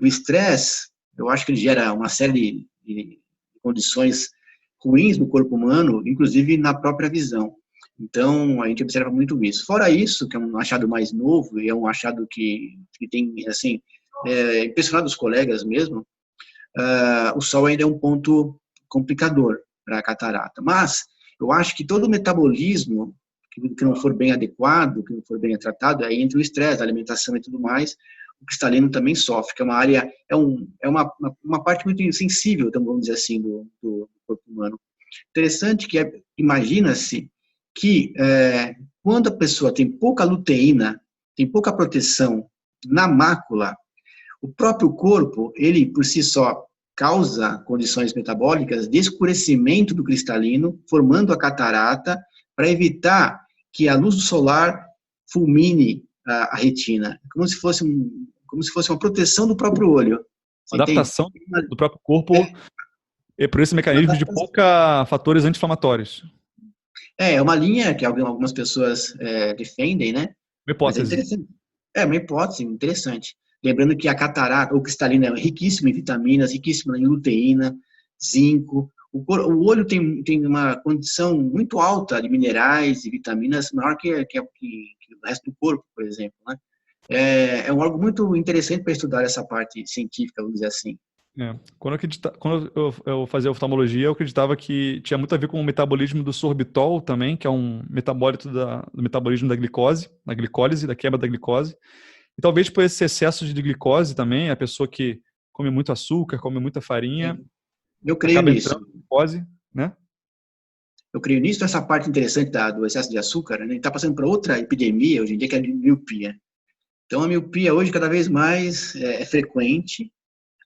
O estresse, eu acho que ele gera uma série de condições ruins no corpo humano, inclusive na própria visão. Então, a gente observa muito isso. Fora isso, que é um achado mais novo, e é um achado que tem, assim, impressionado os colegas mesmo, o sol ainda é um ponto complicador para a catarata. Mas, eu acho que todo o metabolismo que não for bem adequado, que não for bem tratado, aí entra o estresse, a alimentação e tudo mais, o cristalino também sofre, que é uma área, é uma parte muito sensível, então, vamos dizer assim, do corpo humano. Interessante que imagina-se que quando a pessoa tem pouca luteína, tem pouca proteção na mácula, o próprio corpo, ele por si só causa condições metabólicas de escurecimento do cristalino, formando a catarata, para evitar que a luz solar fulmine a retina, como se fosse uma proteção do próprio olho. Uma adaptação do próprio corpo por esse mecanismo de pouca fatores anti-inflamatórios. É uma linha que algumas pessoas defendem, né? Uma hipótese. É uma hipótese interessante. Lembrando que a catarata, ou cristalina, é riquíssima em vitaminas, riquíssima em luteína, zinco. O olho tem uma condição muito alta de minerais e vitaminas, maior que o resto do corpo, por exemplo, né? É um órgão muito interessante para estudar essa parte científica, vamos dizer assim. É. Quando eu fazia oftalmologia, eu acreditava que tinha muito a ver com o metabolismo do sorbitol também, que é um metabólito do metabolismo da glicose, da glicólise, da quebra da glicose. E talvez por esse excesso de glicose também, a pessoa que come muito açúcar, come muita farinha, Sim. Eu creio acaba nisso. entrando em glicose, né? Eu creio nisso, essa parte interessante do excesso de açúcar, né? A gente está passando por outra epidemia hoje em dia, que é a miopia. Então, a miopia hoje cada vez mais é frequente.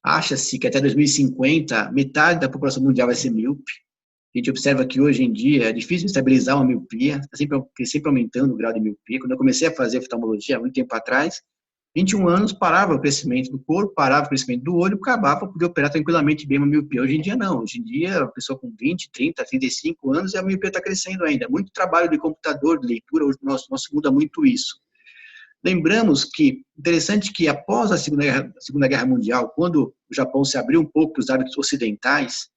Acha-se que até 2050, metade da população mundial vai ser míope. A gente observa que hoje em dia é difícil estabilizar uma miopia, está sempre aumentando o grau de miopia. Quando eu comecei a fazer oftalmologia, há muito tempo atrás, 21 anos parava o crescimento do corpo, parava o crescimento do olho, acabava para poder operar tranquilamente bem uma miopia. Hoje em dia não, hoje em dia a pessoa com 20, 30, 35 anos e a miopia está crescendo ainda. Muito trabalho de computador, de leitura, hoje nosso muda muito isso. Lembramos que, interessante que após a Segunda Guerra Mundial, quando o Japão se abriu um pouco para os hábitos ocidentais,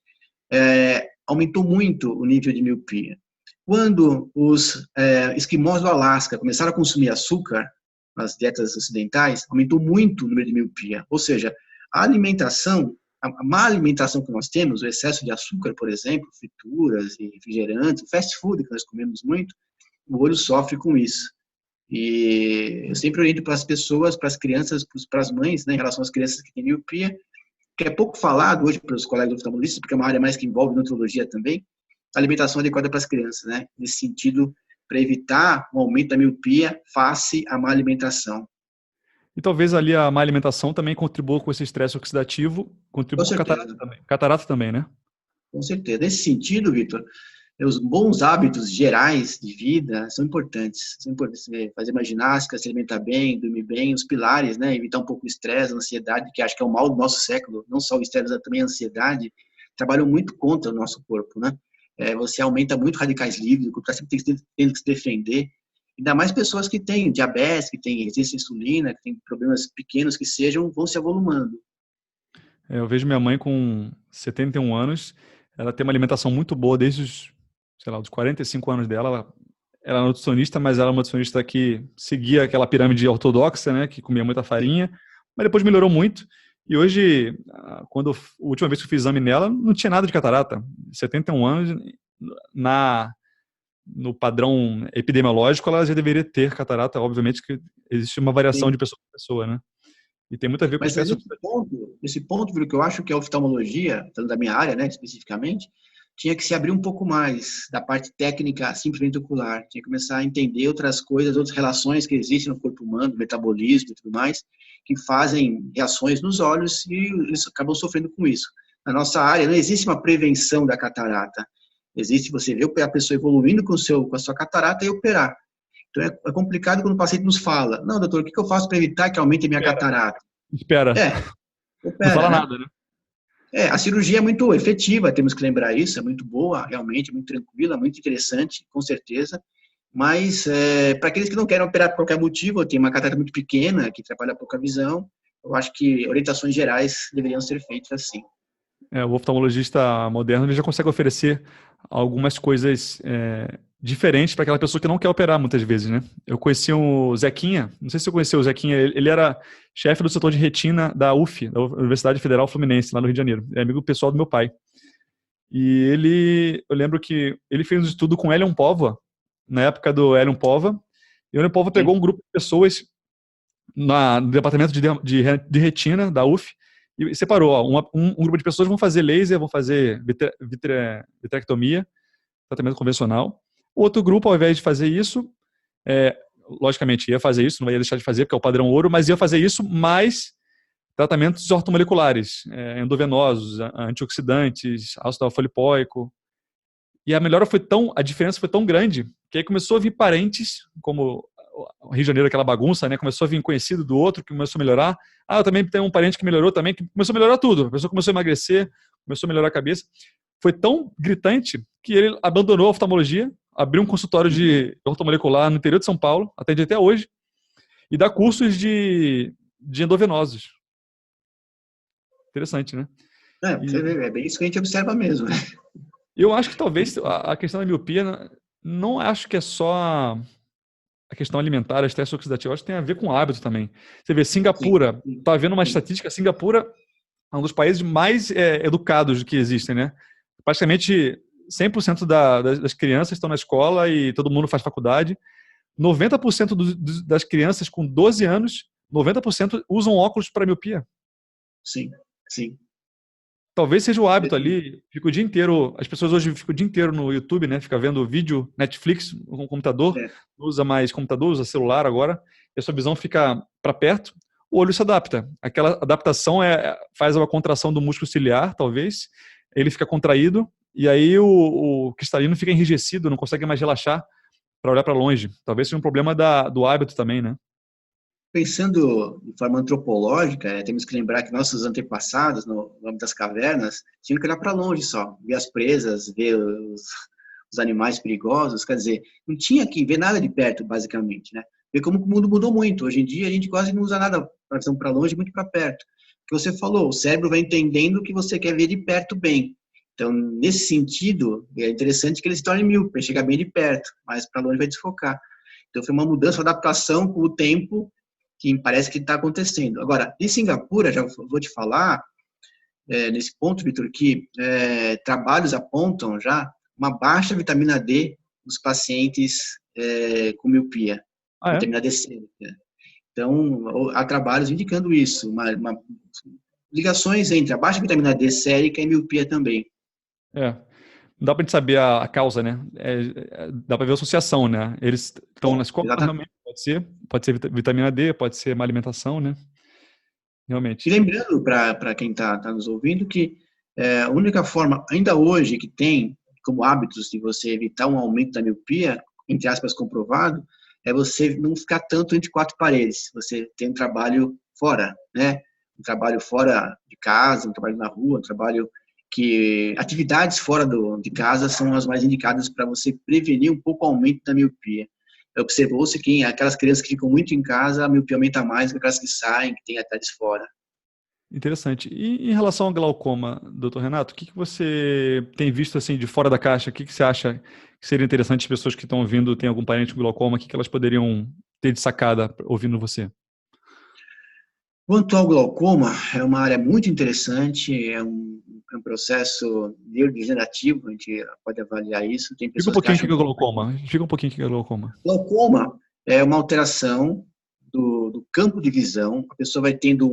aumentou muito o nível de miopia. Quando os esquimós do Alasca começaram a consumir açúcar nas dietas ocidentais, aumentou muito o número de miopia. Ou seja, a alimentação, a má alimentação que nós temos, o excesso de açúcar, por exemplo, frituras e refrigerantes, fast food que nós comemos muito, o olho sofre com isso. E eu sempre oriento para as pessoas, para as crianças, para as mães, né, em relação às crianças que têm miopia, que é pouco falado hoje pelos colegas oftalmologistas, porque é uma área mais que envolve nutrologia também, a alimentação adequada para as crianças, né? Nesse sentido, para evitar o aumento da miopia face à má alimentação. E talvez ali a má alimentação também contribua com esse estresse oxidativo, Com contribua com certeza, catarata também, né? com certeza. Nesse sentido, Vitor, os bons hábitos gerais de vida são importantes. São importantes, fazer uma ginástica, se alimentar bem, dormir bem, os pilares, né? Evitar um pouco o estresse, a ansiedade, que acho que é o mal do nosso século, não só o estresse, mas também a ansiedade, trabalham muito contra o nosso corpo, né? Você aumenta muito radicais livres, o corpo está sempre tendo que se defender. Ainda mais pessoas que têm diabetes, que têm resistência à insulina, que têm problemas pequenos que sejam, vão se avolumando. Eu vejo minha mãe com 71 anos, ela tem uma alimentação muito boa desde os, sei lá, dos 45 anos dela. Ela era nutricionista, mas ela é uma nutricionista que seguia aquela pirâmide ortodoxa, né, que comia muita farinha, mas depois melhorou muito. E hoje, a última vez que eu fiz exame nela, não tinha nada de catarata. 71 anos, no padrão epidemiológico, ela já deveria ter catarata. Obviamente que existe uma variação Sim. de pessoa para pessoa, né? E tem muito a ver com o Mas estresse nesse ponto, Vitor, que eu acho que a oftalmologia, falando da minha área, né, especificamente, tinha que se abrir um pouco mais da parte técnica simplesmente ocular, tinha que começar a entender outras coisas, outras relações que existem no corpo humano, metabolismo e tudo mais, que fazem reações nos olhos e eles acabam sofrendo com isso. Na nossa área não existe uma prevenção da catarata, existe você ver a pessoa evoluindo com a sua catarata e operar. Então é complicado quando o paciente nos fala, não, doutor, o que eu faço para evitar que aumente a minha catarata? Espera. É, Não opera, fala né? nada, né? A cirurgia é muito efetiva, temos que lembrar isso, é muito boa, realmente, muito tranquila, muito interessante, com certeza. Mas, para aqueles que não querem operar por qualquer motivo, tem uma catarata muito pequena, que atrapalha pouco a visão, eu acho que orientações gerais deveriam ser feitas assim. O oftalmologista moderno ele já consegue oferecer algumas coisas diferentes para aquela pessoa que não quer operar muitas vezes, né? Eu conheci o Zequinha, não sei se você conheceu o Zequinha, ele era chefe do setor de retina da UF, da Universidade Federal Fluminense, lá no Rio de Janeiro. É amigo pessoal do meu pai. E eu lembro que ele fez um estudo com Elion Póvoa, na época do Elion Póvoa, e o Elion Póvoa pegou Sim, um grupo de pessoas no departamento de retina da UF e separou. Ó, um grupo de pessoas vão fazer laser, vão fazer vitrectomia, tratamento convencional. O outro grupo, ao invés de fazer isso, é, logicamente ia fazer isso, não ia deixar de fazer, porque é o padrão ouro, mas ia fazer isso mais tratamentos ortomoleculares, endovenosos, antioxidantes, ácido alfa-lipoico. E a diferença foi tão grande, que aí começou a vir parentes, como o Rio de Janeiro, aquela bagunça, né? Começou a vir conhecido do outro, que começou a melhorar. Eu também tenho um parente que melhorou também, que começou a melhorar tudo. A pessoa começou a emagrecer, começou a melhorar a cabeça. Foi tão gritante que ele abandonou a oftalmologia, abriu um consultório de ortomolecular no interior de São Paulo, atende até hoje, E dá cursos de endovenosos. Interessante, né? Você E vê, é bem isso que a gente observa mesmo. eu acho que talvez a questão da miopia, não acho que é só a questão alimentar, estresse oxidativo, acho que tem a ver com hábito também. Você vê, Sim, Singapura, sim, tá vendo uma sim. estatística, Singapura é um dos países mais educados que existem, né? Praticamente 100% das crianças estão na escola e todo mundo faz faculdade. 90% das crianças com 12 anos, 90% usam óculos para miopia. Sim, sim. Talvez seja o hábito ali, fica o dia inteiro, as pessoas hoje ficam o dia inteiro no YouTube, né? Fica vendo vídeo, Netflix, com o computador, É, não usa mais computador, usa celular agora, e a sua visão fica para perto, o olho se adapta. Aquela adaptação faz uma contração do músculo ciliar, talvez, ele fica contraído, e aí o cristalino fica enrijecido, não consegue mais relaxar para olhar para longe. Talvez seja um problema do hábito também, né? pensando de forma antropológica, temos que lembrar que nossos antepassados, no âmbito das cavernas, tinham que olhar para longe só, ver as presas, ver os animais perigosos, quer dizer, não tinha que ver nada de perto, basicamente, né? Ver como o mundo mudou muito. Hoje em dia, a gente quase não usa nada para visão para longe, muito para perto. O que você falou, o cérebro vai entendendo que você quer ver de perto bem. Então, nesse sentido, é interessante que ele se torne míope, para chegar bem de perto, mas para longe vai desfocar. Então, foi uma mudança, uma adaptação com o tempo, que parece que está acontecendo. Agora, em Singapura, já vou te falar, nesse ponto, Vitor, que trabalhos apontam já uma baixa vitamina D nos pacientes com miopia, Ah, é? vitamina D sérica. Então, há trabalhos indicando isso, ligações entre a baixa vitamina D sérica e miopia também. É. Não dá pra gente saber a causa, né? Dá pra ver a associação, né? Eles estão na escola, Exatamente. realmente, pode ser vitamina D, pode ser má alimentação, né? E Realmente. lembrando para quem está nos ouvindo que a única forma, ainda hoje, que tem como hábitos de você evitar um aumento da miopia, entre aspas, comprovado, é você não ficar tanto entre quatro paredes. Você tem um trabalho fora, né? Um trabalho fora de casa, um trabalho na rua, um trabalho que... Atividades fora de casa são as mais indicadas para você prevenir um pouco o aumento da miopia. Observou-se que aquelas crianças que ficam muito em casa, a miopia aumenta mais do que aquelas que saem, que têm atividades fora. Interessante. E em relação ao glaucoma, doutor Renato, o que você tem visto assim de fora da caixa? O que você acha que seria interessante as pessoas que estão ouvindo, têm algum parente com glaucoma, o que elas poderiam ter de sacada ouvindo você? Quanto ao glaucoma, é uma área muito interessante, é um processo neurodegenerativo, a gente pode avaliar isso. Tem Explica um pessoas que pouquinho o acham que é que glaucoma. Explica um pouquinho o que é glaucoma. glaucoma é uma alteração do campo de visão. A pessoa vai tendo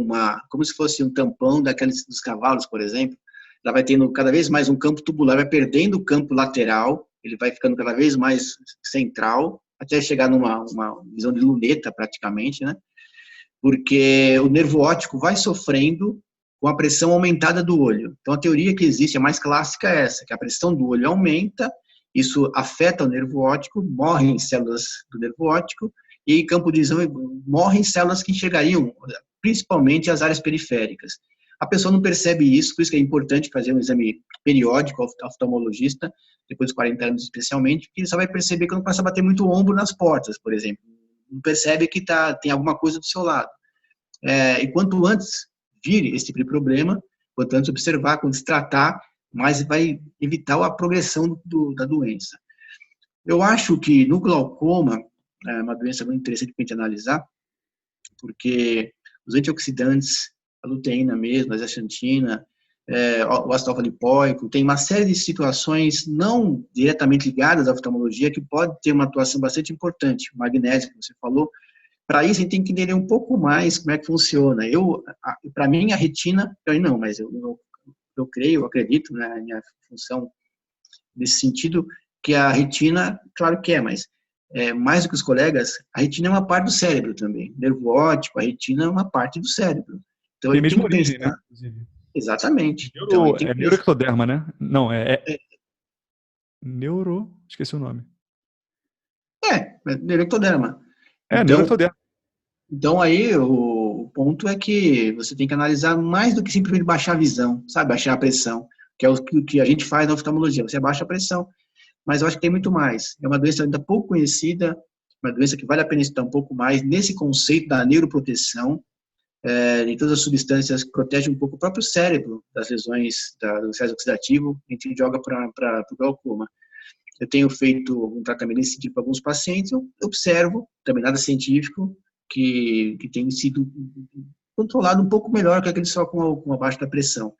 como se fosse um tampão daqueles dos cavalos, por exemplo. Ela vai tendo cada vez mais um campo tubular, vai perdendo o campo lateral, ele vai ficando cada vez mais central, até chegar numa uma visão de luneta, praticamente, né? Porque o nervo óptico vai sofrendo com a pressão aumentada do olho. Então, a teoria que existe, a mais clássica é essa, que a pressão do olho aumenta, isso afeta o nervo óptico, morrem células do nervo óptico, e em campo de visão morrem células que enxergariam, principalmente as áreas periféricas. A pessoa não percebe isso, por isso que é importante fazer um exame periódico ao oftalmologista, depois dos 40 anos especialmente, porque ele só vai perceber quando começa a bater muito o ombro nas portas, por exemplo. Não percebe que tem alguma coisa do seu lado. E quanto antes vir esse tipo de problema, quanto antes observar, quando se tratar, mais vai evitar a progressão da doença. Eu acho que no glaucoma, é uma doença muito interessante para a gente analisar, porque os antioxidantes, a luteína mesmo, a zeaxantina, o ácido alfa-lipoico, tem uma série de situações não diretamente ligadas à oftalmologia que pode ter uma atuação bastante importante. O magnésio, que você falou, para isso a gente tem que entender um pouco mais como é que funciona. Para mim, a retina, não, mas eu creio, eu acredito na minha função nesse sentido, que a retina, claro que mas mais do que os colegas, a retina é uma parte do cérebro também. Nervo óptico, a retina é uma parte do cérebro. Então, a Tem a gente tem mesma que origem, né? pensar, Inclusive. exatamente. Então, a gente tem É que pensar, neuroectoderma, né? Não, neuro... Esqueci o nome. neuroectoderma. É, Então, neuroectoderma. Então, aí, o ponto é que você tem que analisar mais do que simplesmente baixar a visão, sabe? Baixar a pressão, que é o que a gente faz na oftalmologia. Você baixa a pressão, mas eu acho que tem muito mais. É uma doença ainda pouco conhecida, uma doença que vale a pena estudar um pouco mais nesse conceito da neuroproteção, de todas as substâncias que protegem um pouco o próprio cérebro das lesões do estresse oxidativo, a gente joga para o glaucoma. Eu tenho feito um tratamento desse tipo para alguns pacientes, eu observo, também nada científico, que tem sido controlado um pouco melhor que aquele só com abaixo da pressão.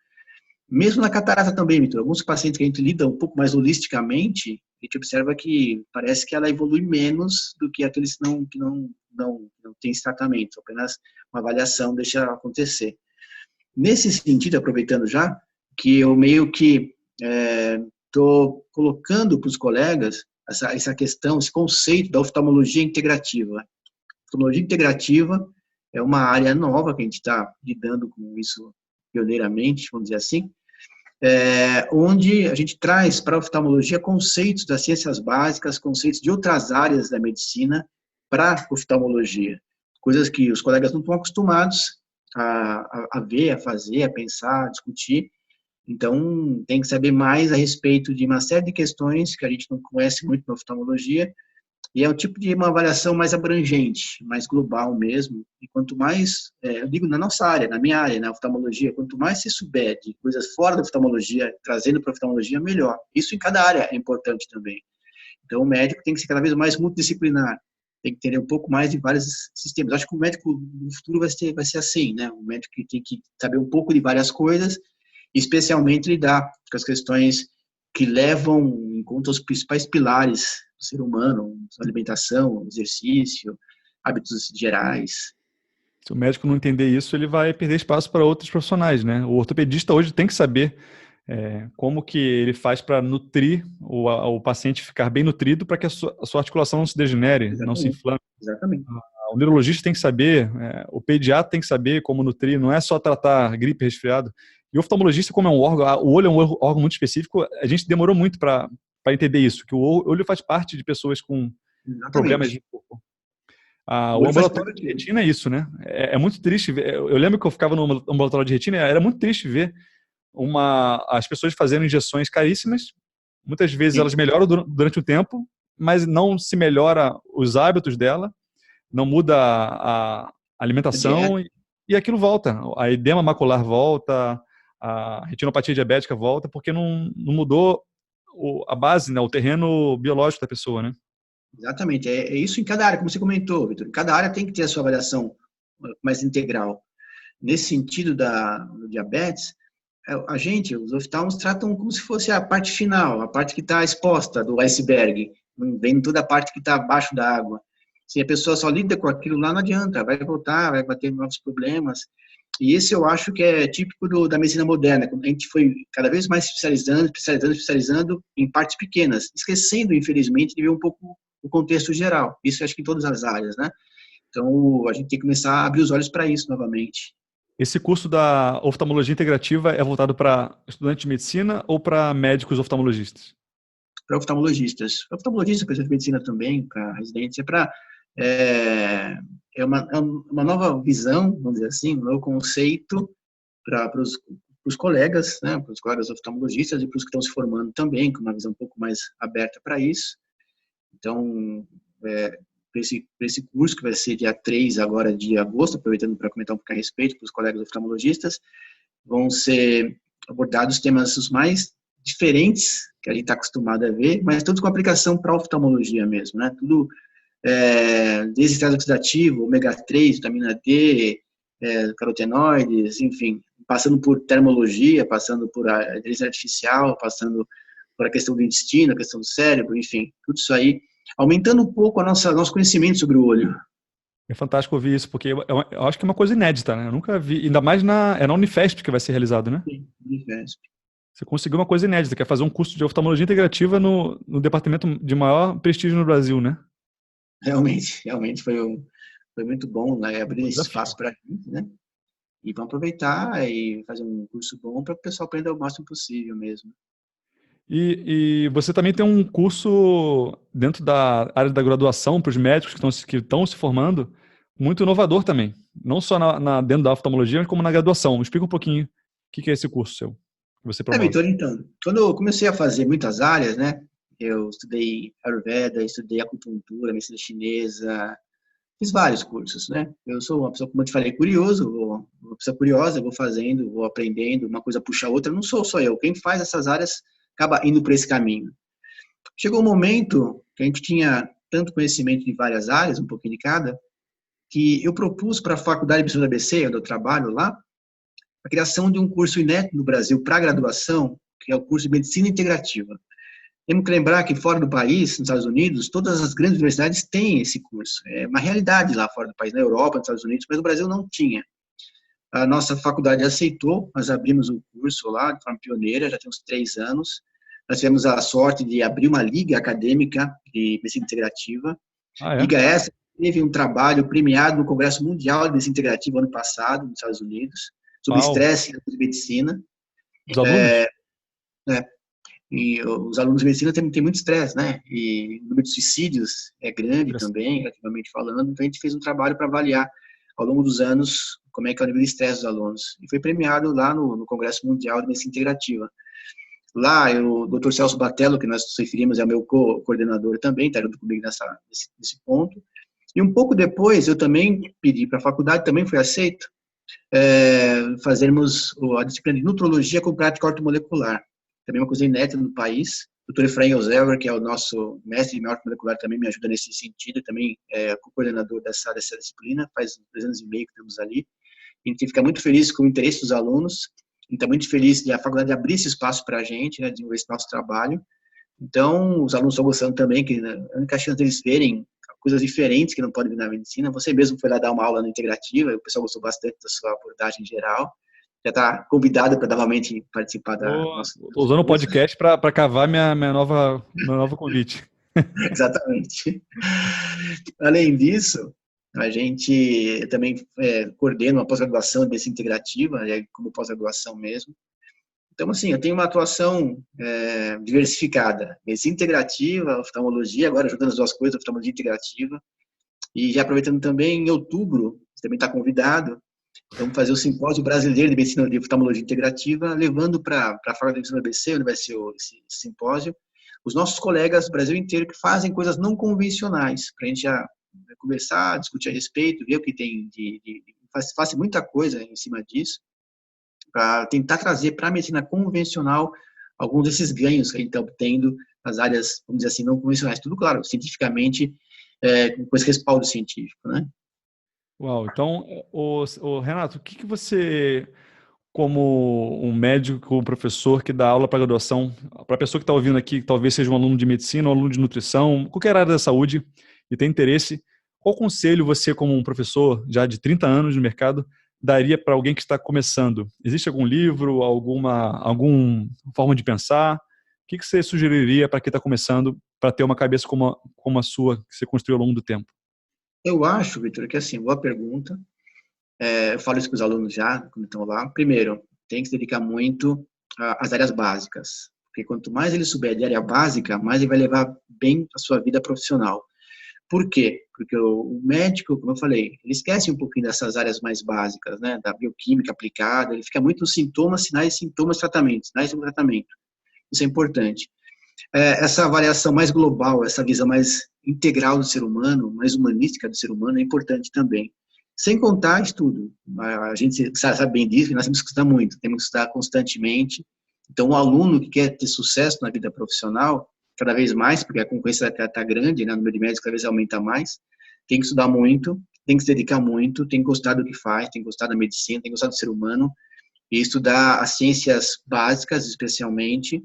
Mesmo na catarata também, Vitor, alguns pacientes que a gente lida um pouco mais holisticamente, a gente observa que parece que ela evolui menos do que aqueles que não têm esse tratamento, apenas uma avaliação deixa acontecer. Nesse sentido, aproveitando já, que eu meio que estou colocando para os colegas essa questão, esse conceito da oftalmologia integrativa. A oftalmologia integrativa é uma área nova que a gente está lidando com isso pioneiramente, vamos dizer assim, onde a gente traz para a oftalmologia conceitos das ciências básicas, conceitos de outras áreas da medicina para a oftalmologia, coisas que os colegas não estão acostumados a ver, a fazer, a pensar, a discutir. Então, tem que saber mais a respeito de uma série de questões que a gente não conhece muito na oftalmologia, e é um tipo de uma avaliação mais abrangente, mais global mesmo, e quanto mais, eu digo na nossa área, na minha área, na oftalmologia, quanto mais se souber de coisas fora da oftalmologia, trazendo para a oftalmologia, melhor. Isso em cada área é importante também. Então, o médico tem que ser cada vez mais multidisciplinar, tem que entender um pouco mais de vários sistemas. Acho que o médico no futuro vai ser assim, né? O médico tem que saber um pouco de várias coisas, especialmente lidar com as questões que levam em conta os principais pilares do ser humano, alimentação, exercício, hábitos gerais. Se o médico não entender isso, ele vai perder espaço para outros profissionais, né? O ortopedista hoje tem que saber como que ele faz para nutrir o paciente ficar bem nutrido para que a sua articulação não se degenere, exatamente, não se inflame. Exatamente. O neurologista tem que saber, o pediatra tem que saber como nutrir, não é só tratar gripe, resfriado. E o oftalmologista, como é um órgão, o olho é um órgão muito específico, a gente demorou muito para entender isso, que o olho faz parte de pessoas com problemas de corpo. O ambulatório de retina é isso, né? É muito triste ver. Eu lembro que eu ficava no ambulatório de retina, era muito triste ver as pessoas fazendo injeções caríssimas. Muitas vezes elas melhoram durante o tempo, mas não se melhora os hábitos dela, não muda a alimentação e aquilo volta. A edema macular volta, a retinopatia diabética volta, porque não mudou a base, né, o terreno biológico da pessoa, né? Exatamente, é isso em cada área, como você comentou, Vitor. Cada área tem que ter a sua avaliação mais integral. Nesse sentido do diabetes, os oftalmos tratam como se fosse a parte final, a parte que está exposta do iceberg, não vem toda a parte que está abaixo da água. Se a pessoa só lida com aquilo lá, não adianta, vai voltar, vai ter novos problemas. E esse eu acho que é típico da medicina moderna, quando a gente foi cada vez mais especializando em partes pequenas, esquecendo, infelizmente, de ver um pouco o contexto geral. Isso eu acho que em todas as áreas, né? Então, a gente tem que começar a abrir os olhos para isso novamente. Esse curso da oftalmologia integrativa é voltado para estudantes de medicina ou para médicos oftalmologistas? Para oftalmologistas. Oftalmologistas, para de medicina também, para residência, é uma nova visão, vamos dizer assim, um novo conceito para os colegas, né, para os colegas oftalmologistas e para os que estão se formando também, com uma visão um pouco mais aberta para isso. Então, para esse curso, que vai ser dia 3 agora de agosto, aproveitando para comentar um pouco a respeito para os colegas oftalmologistas, vão ser abordados temas os mais diferentes que a gente está acostumado a ver, mas todos com aplicação para oftalmologia mesmo, né? Tudo desde estresse oxidativo, ômega 3, vitamina D, carotenoides, enfim, passando por termologia, passando por a inteligência artificial, passando por a questão do intestino, a questão do cérebro, enfim, tudo isso aí, aumentando um pouco nosso conhecimento sobre o olho. É fantástico ouvir isso, porque eu acho que é uma coisa inédita, né? Eu nunca vi, ainda mais na Unifesp que vai ser realizado, né? Sim, Unifesp. Você conseguiu uma coisa inédita, que é fazer um curso de oftalmologia integrativa no departamento de maior prestígio no Brasil, né? Realmente foi muito bom, né? Abrir esse espaço para a gente, né? E vamos aproveitar e fazer um curso bom para o pessoal aprender o máximo possível mesmo. E você também tem um curso dentro da área da graduação para os médicos que estão se formando, muito inovador também. Não só dentro da oftalmologia, mas como na graduação. Me explica um pouquinho o que é esse curso seu, que você promove. Vitor, então, quando eu comecei a fazer muitas áreas, né, eu estudei Ayurveda, estudei acupuntura, medicina chinesa, fiz vários cursos, né? Eu sou uma pessoa, como eu te falei, curioso, uma pessoa curiosa, vou fazendo, vou aprendendo, uma coisa puxa a outra, não sou só eu, quem faz essas áreas acaba indo por esse caminho. Chegou um momento que a gente tinha tanto conhecimento de várias áreas, um pouquinho de cada, que eu propus para a Faculdade de Medicina do ABC, onde eu trabalho lá, a criação de um curso inédito no Brasil para graduação, que é o curso de Medicina Integrativa. Temos que lembrar que fora do país, nos Estados Unidos, todas as grandes universidades têm esse curso. É uma realidade lá fora do país, na Europa, nos Estados Unidos, mas no Brasil não tinha. A nossa faculdade aceitou, nós abrimos o curso lá de forma pioneira, já tem uns 3 anos. Nós tivemos a sorte de abrir uma liga acadêmica de medicina integrativa. Ah, é? Liga essa teve um trabalho premiado no Congresso Mundial de Medicina Integrativa ano passado, nos Estados Unidos, sobre Uau. estresse de medicina. Os alunos? Né? E os alunos de medicina têm muito estresse, né? E o número de suicídios é grande também, relativamente falando. Então, a gente fez um trabalho para avaliar, ao longo dos anos, como é que é o nível de estresse dos alunos. E foi premiado lá no Congresso Mundial de Medicina Integrativa. Lá, o Dr. Celso Batello, que nós nos referimos, é o meu coordenador também, está junto comigo nesse ponto. E um pouco depois, eu também pedi para a faculdade, também foi aceito, fazermos a disciplina de nutrologia com prática ortomolecular. Também uma coisa inédita no país. O Dr. Efraim Elzever, que é o nosso mestre em ortomolecular, também me ajuda nesse sentido, também é coordenador dessa disciplina, faz 2 anos e meio que estamos ali. A gente fica muito feliz com o interesse dos alunos, a gente está muito feliz de a faculdade abrir esse espaço para a gente, né, desenvolver esse nosso trabalho. Então, os alunos estão gostando também, que a única chance deles verem coisas diferentes que não podem vir na medicina. Você mesmo foi lá dar uma aula na integrativa, o pessoal gostou bastante da sua abordagem geral. Já está convidado para novamente participar da nossa. Estou usando o podcast para cavar meu novo convite. Exatamente. Além disso, a gente também coordena uma pós-graduação de medicina integrativa, como pós-graduação mesmo. Então, assim, eu tenho uma atuação diversificada. Medicina integrativa, oftalmologia, agora juntando as duas coisas, oftalmologia integrativa. E já aproveitando também, em outubro, você também está convidado, vamos fazer o simpósio brasileiro de medicina de oftalmologia integrativa, levando para a Faculdade de Medicina do ABC, onde vai ser esse simpósio, os nossos colegas do Brasil inteiro que fazem coisas não convencionais, para a gente já conversar, discutir a respeito, ver o que tem faz muita coisa em cima disso, para tentar trazer para a medicina convencional alguns desses ganhos que a gente está obtendo nas áreas, vamos dizer assim, não convencionais. Tudo, claro, cientificamente, com esse respaldo científico, né? Uau, então, Renato, o que você, como um médico, um professor que dá aula para graduação, para a pessoa que está ouvindo aqui, que talvez seja um aluno de medicina, um aluno de nutrição, qualquer área da saúde e tem interesse, qual conselho você, como um professor já de 30 anos no mercado, daria para alguém que está começando? Existe algum livro, alguma forma de pensar? O que você sugeriria para quem está começando, para ter uma cabeça como a sua, que você construiu ao longo do tempo? Eu acho, Vitor, que assim, boa pergunta. Eu falo isso para os alunos já, quando estão lá. Primeiro, tem que se dedicar muito às áreas básicas, porque quanto mais ele souber de área básica, mais ele vai levar bem a sua vida profissional. Por quê? Porque o médico, como eu falei, ele esquece um pouquinho dessas áreas mais básicas, né, da bioquímica aplicada, ele fica muito nos sintomas, sinais, sintomas, tratamentos, sinais do tratamento. Isso é importante. Essa avaliação mais global, essa visão mais integral do ser humano, mais humanística do ser humano é importante também. Sem contar estudo. A gente sabe bem disso, nós temos que estudar muito, temos que estudar constantemente. Então, o aluno que quer ter sucesso na vida profissional, cada vez mais, porque a concorrência está grande, né, o número de médicos cada vez aumenta mais, tem que estudar muito, tem que se dedicar muito, tem que gostar do que faz, tem que gostar da medicina, tem que gostar do ser humano, e estudar as ciências básicas, especialmente,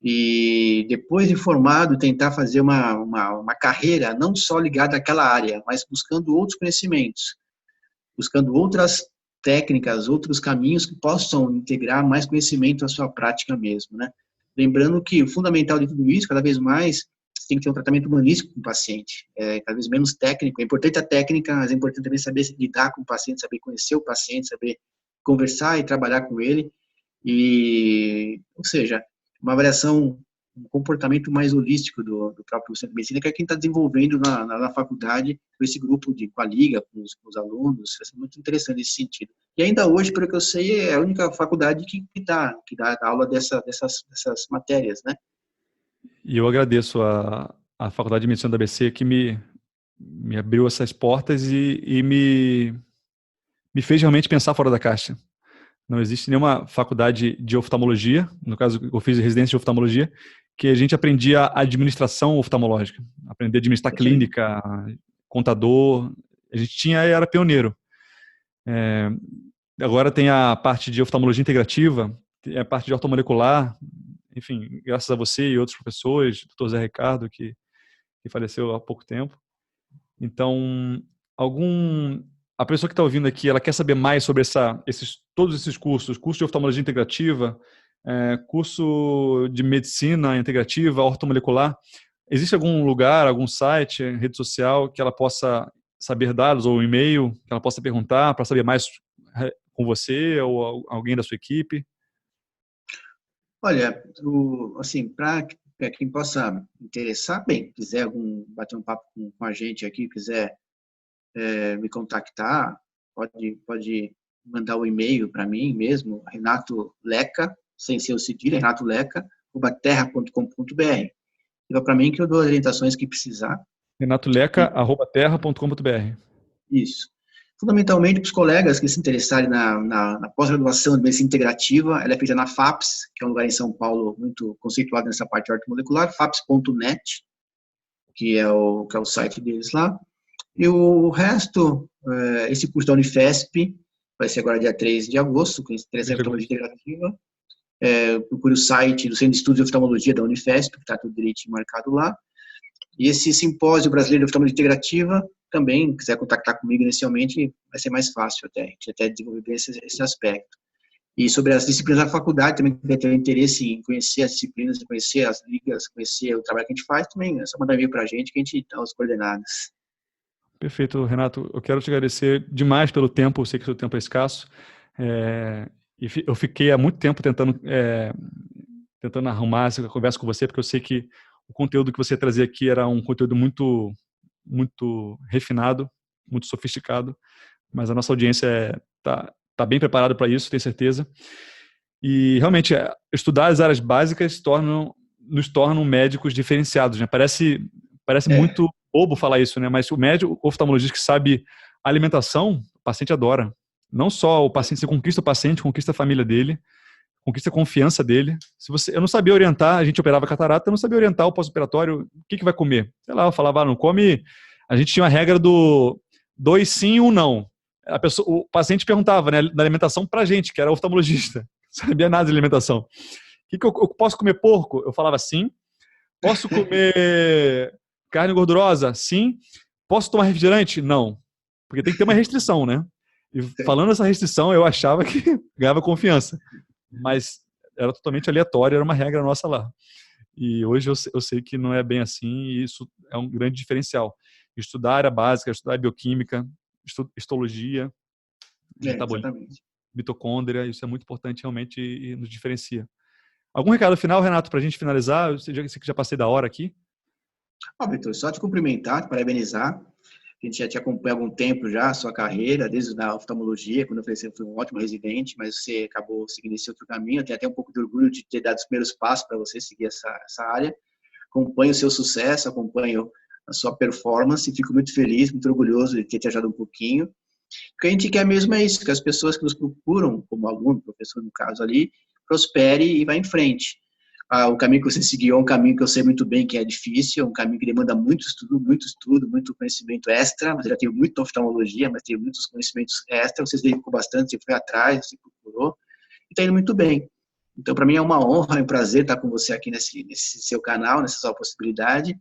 e depois de formado, tentar fazer uma carreira não só ligada àquela área, mas buscando outros conhecimentos, buscando outras técnicas, outros caminhos que possam integrar mais conhecimento à sua prática mesmo, né? Lembrando que o fundamental de tudo isso, cada vez mais, você tem que ter um tratamento humanístico com o paciente, cada vez menos técnico. É importante a técnica, mas é importante também saber lidar com o paciente, saber conhecer o paciente, saber conversar e trabalhar com ele, ou seja, uma avaliação, um comportamento mais holístico do próprio centro de medicina, que é quem está desenvolvendo na faculdade, com esse grupo com a liga, com os alunos, vai ser muito interessante nesse sentido. E ainda hoje, pelo que eu sei, é a única faculdade que dá aula dessas matérias, né? E eu agradeço a Faculdade de Medicina da ABC que me abriu essas portas e me fez realmente pensar fora da caixa. Não existe nenhuma faculdade de oftalmologia, no caso eu fiz residência de oftalmologia, que a gente aprendia administração oftalmológica, aprender a administrar Perfeito. clínica, contador, a gente tinha e era pioneiro. Agora tem a parte de oftalmologia integrativa, a parte de ortomolecular, enfim, graças a você e outros professores, doutor Zé Ricardo, que faleceu há pouco tempo. Então, a pessoa que está ouvindo aqui, ela quer saber mais sobre todos esses cursos, curso de oftalmologia integrativa, curso de medicina integrativa, ortomolecular. Existe algum lugar, algum site, rede social que ela possa saber dados ou um e-mail que ela possa perguntar para saber mais com você ou alguém da sua equipe? Olha, assim, para quem possa interessar, bem, quiser bater um papo com a gente aqui, quiser me contactar, pode mandar o e-mail para mim mesmo, Renato Leca, sem ser o cedilha, Renato Leca, terra.com.br. Liga para mim que eu dou as orientações que precisar. renatoleca@terra.com.br. Isso. Fundamentalmente, para os colegas que se interessarem na pós-graduação de medicina integrativa, ela é feita na FAPS, que é um lugar em São Paulo muito conceituado nessa parte ortomolecular, faps.net, que é o site deles lá. E o resto, esse curso da Unifesp, vai ser agora dia 3 de agosto, que interessa em oftalmologia integrativa. Procure o site do Centro de Estudos de Oftalmologia da Unifesp, que está tudo direitinho marcado lá. E esse simpósio brasileiro de oftalmologia integrativa, também, quiser contactar comigo inicialmente, vai ser mais fácil até, a gente até desenvolver bem esse aspecto. E sobre as disciplinas da faculdade, também quem ter interesse em conhecer as disciplinas, conhecer as ligas, conhecer o trabalho que a gente faz, também é só mandar e-mail para a gente que a gente dá as coordenadas. Perfeito, Renato. Eu quero te agradecer demais pelo tempo, eu sei que o seu tempo é escasso. Eu fiquei há muito tempo tentando arrumar essa conversa com você, porque eu sei que o conteúdo que você trazia aqui era um conteúdo muito, muito refinado, muito sofisticado, mas a nossa audiência tá bem preparada para isso, tenho certeza. E realmente, estudar as áreas básicas nos tornam médicos diferenciados, né? Parece muito bobo falar isso, né? Mas o médico oftalmologista que sabe alimentação, o paciente adora. Não só o paciente, você conquista o paciente, conquista a família dele, conquista a confiança dele. Eu não sabia orientar, a gente operava catarata, eu não sabia orientar o pós-operatório, o que vai comer? Sei lá, eu falava, não come. A gente tinha a regra do 2 sim, 1 não. O paciente perguntava, né, da alimentação pra gente, que era oftalmologista. Não sabia nada de alimentação. O que eu posso comer porco? Eu falava sim. Posso comer carne gordurosa? Sim. Posso tomar refrigerante? Não. Porque tem que ter uma restrição, né? E falando essa restrição, eu achava que ganhava confiança. Mas era totalmente aleatório, era uma regra nossa lá. E hoje eu sei que não é bem assim e isso é um grande diferencial. Estudar a área básica, estudar bioquímica, histologia, metabolismo, mitocôndria, isso é muito importante realmente e nos diferencia. Algum recado final, Renato, para a gente finalizar? Eu sei que já passei da hora aqui. Vitor, só te cumprimentar, te parabenizar. A gente já te acompanha há algum tempo já, a sua carreira, desde a oftalmologia, quando eu falei que você foi um ótimo residente, mas você acabou seguindo esse outro caminho. Eu tenho até um pouco de orgulho de ter dado os primeiros passos para você seguir essa área. Acompanho o seu sucesso, acompanho a sua performance, fico muito feliz, muito orgulhoso de ter te ajudado um pouquinho. O que a gente quer mesmo é isso, que as pessoas que nos procuram, como aluno, professor no caso ali, prospere e vá em frente. O caminho que você seguiu é um caminho que eu sei muito bem que é difícil, é um caminho que demanda muito estudo, muito conhecimento extra, mas eu já tenho muito oftalmologia, mas tenho muitos conhecimentos extra, você se dedicou bastante, você foi atrás, você procurou, e está indo muito bem. Então, para mim é uma honra, é um prazer estar com você aqui nesse seu canal, nessa sua possibilidade,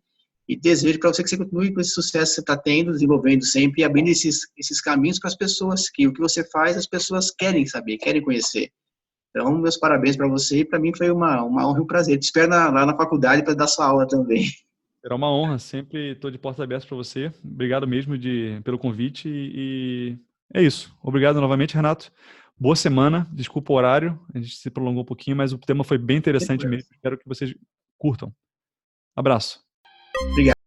e desejo para você que você continue com esse sucesso que você está tendo, desenvolvendo sempre e abrindo esses caminhos para as pessoas, que o que você faz, as pessoas querem saber, querem conhecer. Então, meus parabéns para você e para mim foi uma honra e um prazer. Te espero lá na faculdade para dar sua aula também. Será uma honra, sempre estou de portas abertas para você. Obrigado mesmo pelo convite e é isso. Obrigado novamente, Renato. Boa semana, desculpa o horário, a gente se prolongou um pouquinho, mas o tema foi bem interessante mesmo. Espero que vocês curtam. Abraço. Obrigado.